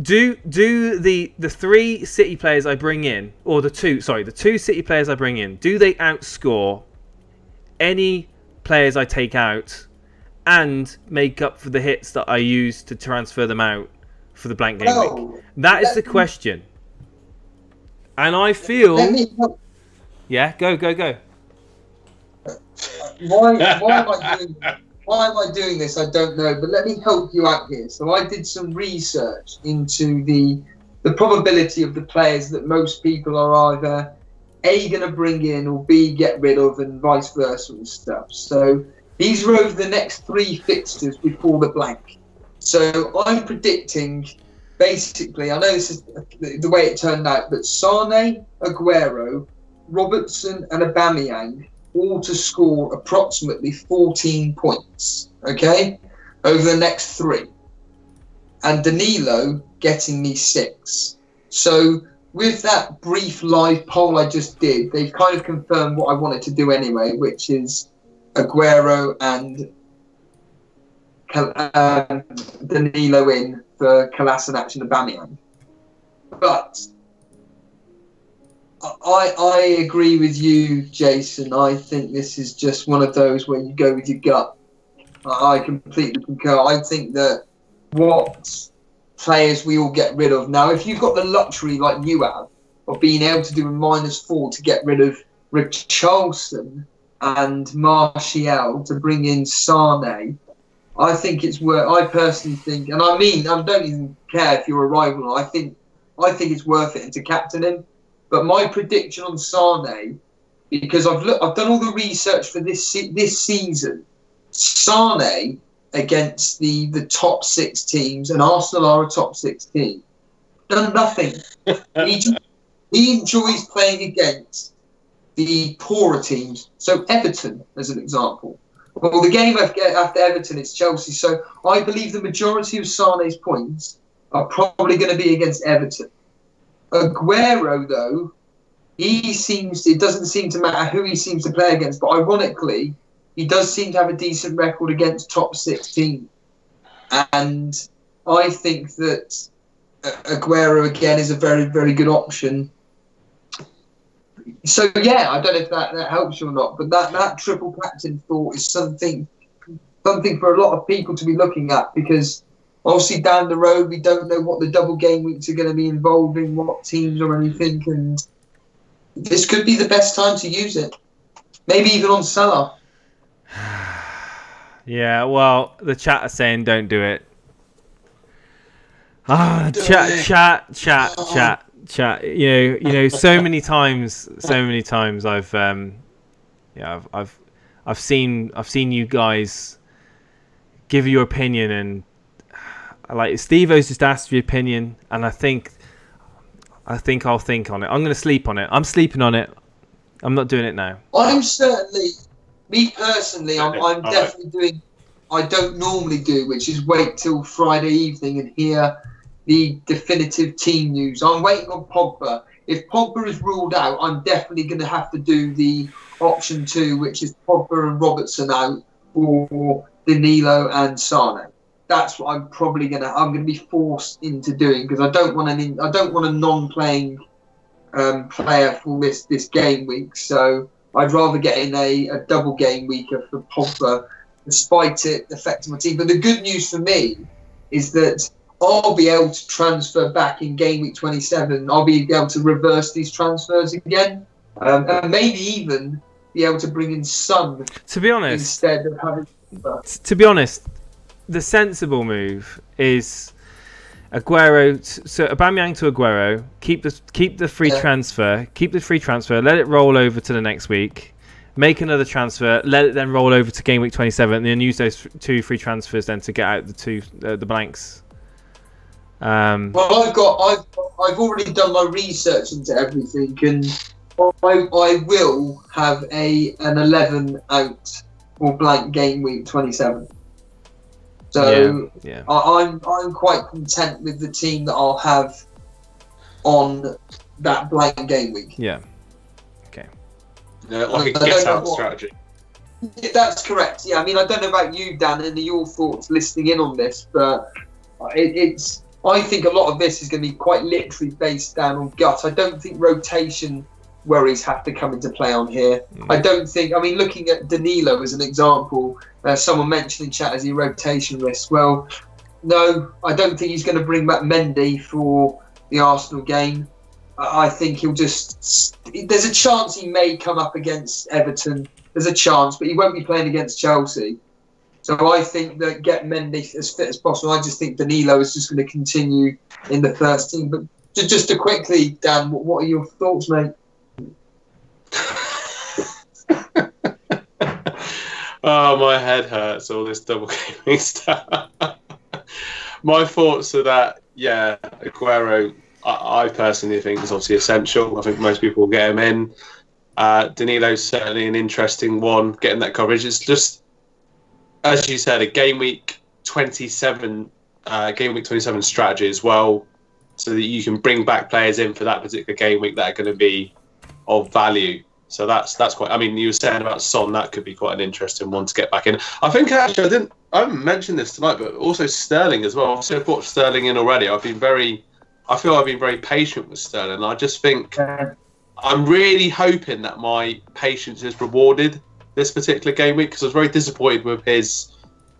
Do the 3 City players I bring in, or the 2 City players I bring in, do they outscore any players I take out and make up for the hits that I use to transfer them out for the blank game week? That is the question. And I feel... Yeah, go. Why am I doing this? I don't know, but let me help you out here. So I did some research into the probability of the players that most people are either A, going to bring in, or B, get rid of, and vice versa and stuff. So these are over the next 3 fixtures before the blank. So I'm predicting, basically, I know this is the way it turned out, but Sane, Aguero, Robertson and Aubameyang all to score approximately 14 points, okay, over the next 3. And Danilo getting me 6. So with that brief live poll I just did, they've kind of confirmed what I wanted to do anyway, which is Aguero and Danilo in for Kolasinac and Aubameyang. But I agree with you, Jason. I think this is just one of those where you go with your gut. I completely concur. I think that what players we all get rid of now, if you've got the luxury like you have of being able to do a -4 to get rid of Richarlison and Martial to bring in Sane, I think it's worth. I personally think, and I mean, I don't even care if you're a rival. I think it's worth it to captain him. But my prediction on Sane, because I've done all the research for this season, Sane against the top 6 teams, and Arsenal are a top 6 team, done nothing. He enjoys playing against the poorer teams. So Everton, as an example. Well, the game after Everton is Chelsea. So I believe the majority of Sane's points are probably going to be against Everton. Aguero, though, it doesn't seem to matter who he seems to play against, but ironically, he does seem to have a decent record against top 6 teams. And I think that Aguero, again, is a very, very good option. So, yeah, I don't know if that helps you or not, but that triple captain thought is something for a lot of people to be looking at, because obviously down the road we don't know what the double game weeks are going to be involving, what teams or anything, and this could be the best time to use it. Maybe even on Salah. Yeah, well, the chat are saying don't do it. Chat. You know. So many times I've seen you guys give your opinion, and like Steve-O's just asked your opinion, and I think I'll think on it. I'm going to sleep on it. I'm sleeping on it. I'm not doing it now. I'm certainly, me personally, I'm definitely doing. I don't normally do, which is wait till Friday evening and hear the definitive team news. I'm waiting on Pogba. If Pogba is ruled out, I'm definitely going to have to do the option 2, which is Pogba and Robertson out, or Danilo and Sane. That's what I'm probably going to be forced into doing, because I don't want a non-playing player for this game week. So I'd rather get in a double game week for Pogba, despite it affecting my team. But the good news for me is that I'll be able to transfer back in game week 27. I'll be able to reverse these transfers again, and maybe even be able to bring in Son. To be honest, instead of having. To be honest, the sensible move is Aguero. So Aubameyang to Aguero. Keep the free transfer. Keep the free transfer. Let it roll over to the next week. make another transfer, let it then roll over to game week 27, and then use those 2 free transfers then to get out the blanks. Well, I've already done my research into everything, and I will have an 11 out or blank game week 27. So yeah. I'm quite content with the team that I'll have on that blank game week. Yeah. Okay. Like a get-out strategy. That's correct. Yeah, I mean, I don't know about you, Dan, and your thoughts listening in on this, but it's. I think a lot of this is going to be quite literally based down on gut. I don't think rotation worries have to come into play on here. I don't think. I mean, looking at Danilo as an example, someone mentioned in chat as a rotation risk. Well, no, I don't think he's going to bring back Mendy for the Arsenal game. I think he'll just. There's a chance he may come up against Everton. There's a chance, but he won't be playing against Chelsea. So I think that get Mendy as fit as possible. I just think Danilo is just going to continue in the first team. But just to quickly, Dan, what are your thoughts, mate? Oh, my head hurts, all this double gaming stuff. My thoughts are that, yeah, Aguero, I personally think is obviously essential. I think most people will get him in. Danilo's certainly an interesting one, getting that coverage. It's just, as you said, a game week 27 strategy as well, so that you can bring back players in for that particular game week that are going to be of value. So that's quite. I mean, you were saying about Son, that could be quite an interesting one to get back in. I think actually I haven't mentioned this tonight, but also Sterling as well. Obviously, I've brought Sterling in already. I feel I've been very patient with Sterling. I just think I'm really hoping that my patience is rewarded this particular game week, because I was very disappointed with his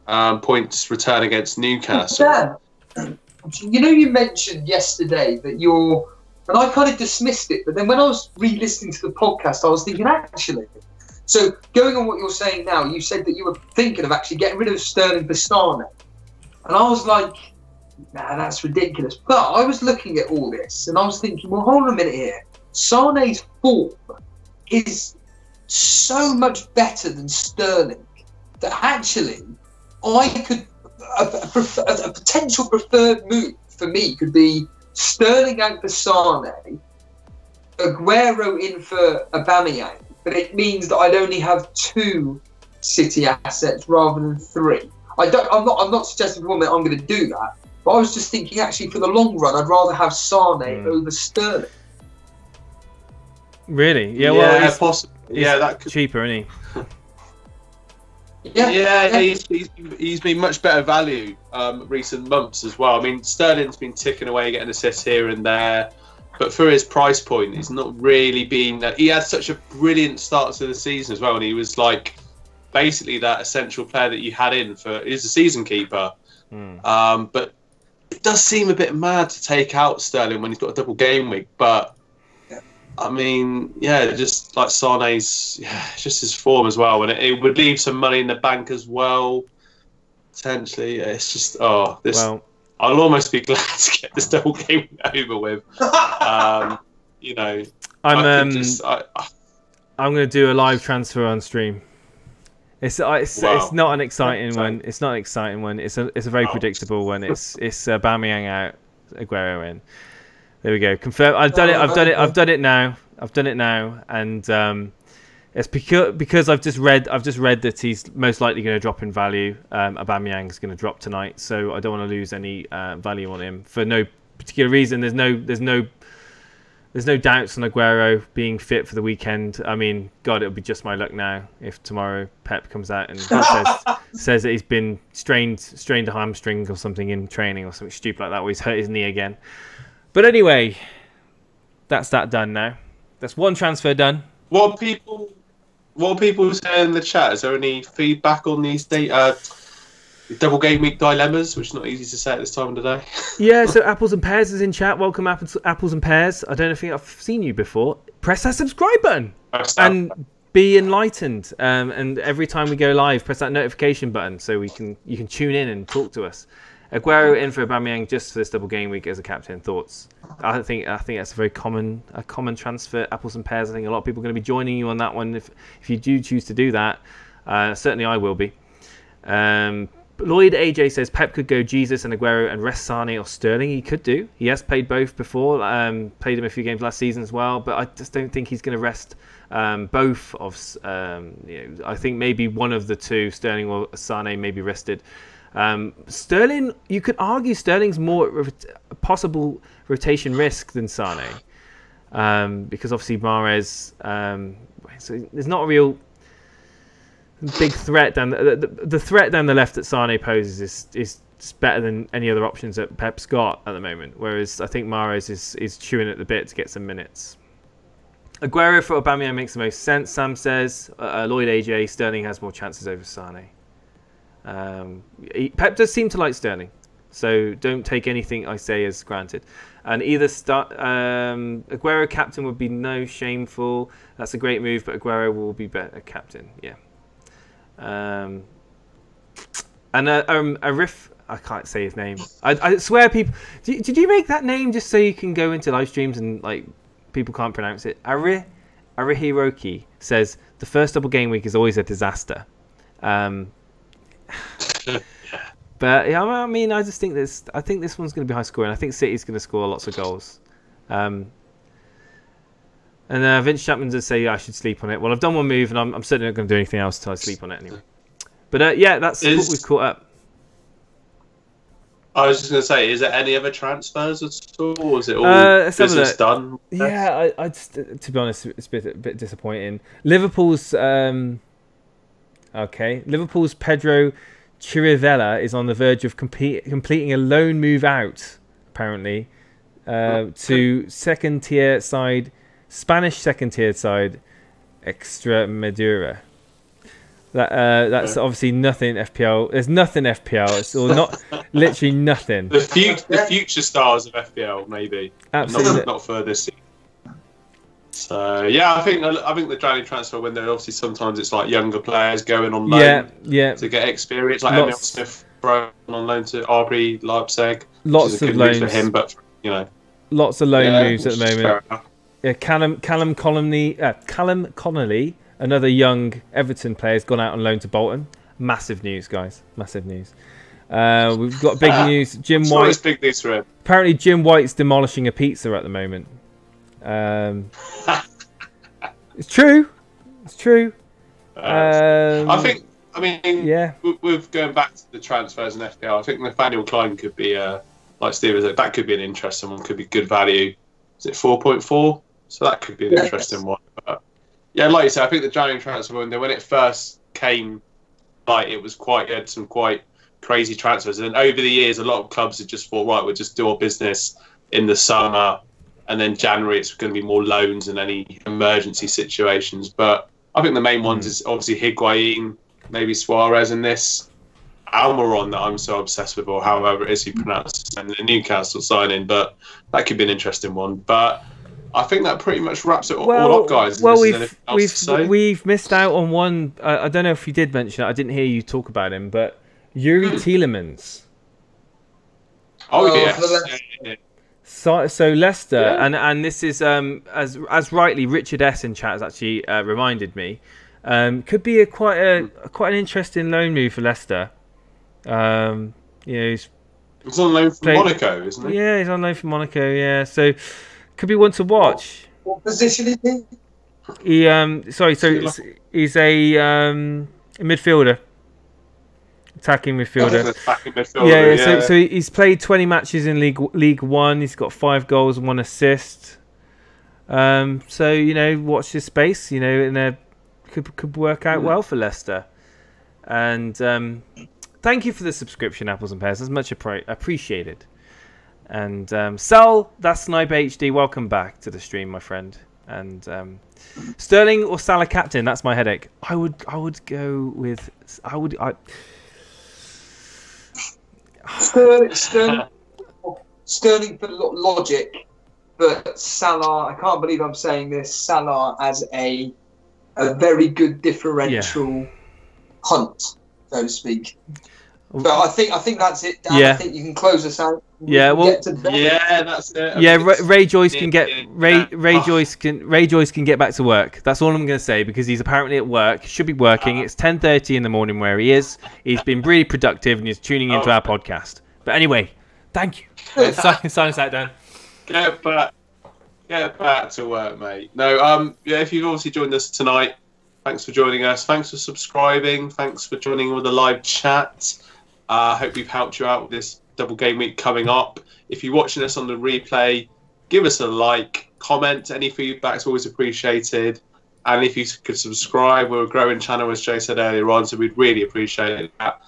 points return against Newcastle. Dan, you mentioned yesterday that you're. And I kind of dismissed it, but then when I was re-listening to the podcast, I was thinking, actually. So going on what you're saying now, you said that you were thinking of actually getting rid of Sterling for Sane. And I was like, nah, that's ridiculous. But I was looking at all this, and I was thinking, well, hold on a minute here. Sane's form is so much better than Sterling that actually I could... A potential preferred move for me could be Sterling out for Sane, Aguero in for Aubameyang, but it means that I'd only have 2 City assets rather than 3. I'm not suggesting for one minute I'm going to do that, but I was just thinking actually for the long run I'd rather have Sane over Sterling. Really? Yeah. Well, possibly. Yeah, that could... cheaper, isn't he? Yeah. He's been much better value recent months as well. I mean, Sterling's been ticking away, getting assists here and there, but for his price point, he's not really been. He had such a brilliant start to the season as well, and he was like basically that essential player that you had in for. He's a season keeper, but it does seem a bit mad to take out Sterling when he's got a double game week, but. I mean, yeah, just like Sane's, it's just his form as well, and it would leave some money in the bank as well, potentially. It's just, I'll almost be glad to get this double game over with. I'm going to do a live transfer on stream. It's not an exciting one. It's not an exciting one. It's a very predictable one. It's Aubameyang out, Aguero in. There we go. Confirm. I've done it now, and it's because I've just read that he's most likely going to drop in value. Aubameyang is going to drop tonight, so I don't want to lose any value on him for no particular reason. There's no doubts on Aguero being fit for the weekend. I mean, God, it'll be just my luck now if tomorrow Pep comes out and says that he's been strained a hamstring or something in training or something stupid like that, or he's hurt his knee again. But anyway, that's that done now. That's one transfer done. What people say in the chat? Is there any feedback on these double game week dilemmas, which is not easy to say at this time of the day? Yeah, so Apples and Pears is in chat. Welcome, Apples and Pears. I don't think I've seen you before. Press that subscribe button and be enlightened. And every time we go live, press that notification button so you can tune in and talk to us. Aguero in for Aubameyang just for this double game week as a captain. Thoughts? I think that's a very common transfer. Apples and pears. I think a lot of people are going to be joining you on that one if you do choose to do that. Certainly, I will be. Lloyd AJ says Pep could go Jesus and Aguero and rest Sane or Sterling. He could do. He has played both before. Played him a few games last season as well. But I just don't think he's going to rest both of. I think maybe one of the two, Sterling or Sane, may be rested. Sterling, you could argue Sterling's more possible rotation risk than Sane, because obviously Mahrez. So there's not a real big threat down the threat down the left that Sane poses is better than any other options that Pep's got at the moment. Whereas I think Mahrez is chewing at the bit to get some minutes. Aguero for Aubameyang makes the most sense. Sam says Lloyd AJ Sterling has more chances over Sane. Pep does seem to like Sterling, so don't take anything I say as granted. And either Aguero captain would be no shameful. That's a great move, but Aguero will be better captain. Yeah. And a riff. I can't say his name. I swear, people. Did you make that name just so you can go into live streams and like people can't pronounce it? Arihiroki says the first double game week is always a disaster. But yeah, I mean, I just think this. I think this one's going to be high scoring. I think City's going to score lots of goals. And Vince Chapman does say I should sleep on it. Well, I've done one move, and I'm certainly not going to do anything else until I sleep on it anyway. But yeah, that's what we've caught up. I was just going to say, is there any other transfers at all, or is it all business done? Yeah, I just, to be honest, it's a bit disappointing. Liverpool's Liverpool's Pedro Chirivella is on the verge of completing a loan move out, apparently, to second-tier side. Spanish second-tier side, Extremadura. That's obviously nothing FPL. There's nothing FPL. It's all not literally nothing. The future stars of FPL, maybe. Absolutely. Not for this season. So yeah, I think the January transfer window. Obviously, sometimes it's like younger players going on loan to get experience. Like Emil Smith on loan to RB Leipzig. Lots of loans for him, but lots of loan moves at the moment. Yeah, Callum Connolly, another young Everton player, has gone out on loan to Bolton. Massive news, guys. Massive news. We've got big news. Jim White. Big news for him. Apparently, Jim White's demolishing a pizza at the moment. It's true. It's true. I mean, with going back to the transfers in FPL, I think Nathaniel Klein could be, like Steve said, that could be an interesting one. Could be good value. Is it 4.4? So that could be an interesting one. But yeah, like you said, I think the January transfer window, when it first came, like it was had some quite crazy transfers. And over the years, a lot of clubs have just thought, right, we'll just do our business in the summer, and then January it's going to be more loans and any emergency situations. But I think the main ones is obviously Higuain, maybe Suarez, and this Almiron that I'm so obsessed with, or however it is you pronounce it, and the Newcastle signing. But that could be an interesting one. But I think that pretty much wraps it all up, guys. Well, we've missed out on one. I don't know if you did mention it. I didn't hear you talk about him, but Yuri Tielemans. Oh yes. So Leicester, and this is as rightly Richard S in chat has actually reminded me, could be quite an interesting loan move for Leicester. He's on loan from Monaco, isn't he? Yeah, he's on loan from Monaco. Yeah, so could be one to watch. What position is he? He's a midfielder. Attacking midfielder. Yeah. So he's played 20 matches in League One. He's got 5 goals and 1 assist. So watch this space. And could work out well for Leicester. And thank you for the subscription, Apples and Pears. That's much appreciated. And Sal, that's Sniper HD. Welcome back to the stream, my friend. And Sterling or Salah captain? That's my headache. I would go with. Sterling for logic, but Salah. I can't believe I'm saying this. Salah as a very good differential hunt, so to speak. But I think that's it, Dan. Yeah. I think you can close us out. Yeah, well, yeah, that's it. Yeah, Ray Joyce can get Ray Joyce can get back to work. That's all I'm going to say, because he's apparently at work. Should be working. It's 10:30 in the morning where he is. He's been really productive and he's tuning into our podcast. But anyway, thank you. Sign us out, Dan. Get back to work, mate. No, yeah. If you've obviously joined us tonight, thanks for joining us. Thanks for subscribing. Thanks for joining with the live chat. Hope we've helped you out with this double game week coming up. If you're watching us on the replay, give us a like, comment. Any feedback is always appreciated. And if you could subscribe, we're a growing channel, as Jay said earlier on, so we'd really appreciate that.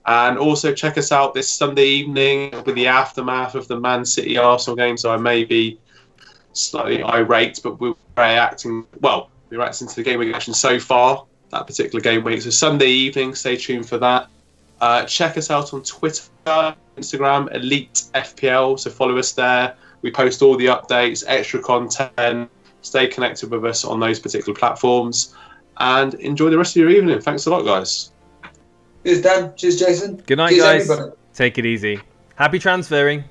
And also check us out this Sunday evening with the aftermath of the Man City Arsenal game. So I may be slightly irate, but we're reacting to the game week action so far, that particular game week. So Sunday evening, stay tuned for that. Check us out on Twitter, Instagram, Elite FPL. So follow us there. We post all the updates, extra content. Stay connected with us on those particular platforms. And enjoy the rest of your evening. Thanks a lot, guys. Cheers, Dan. Cheers, Jason. Good night, Cheers, guys. everybody. Take it easy. Happy transferring.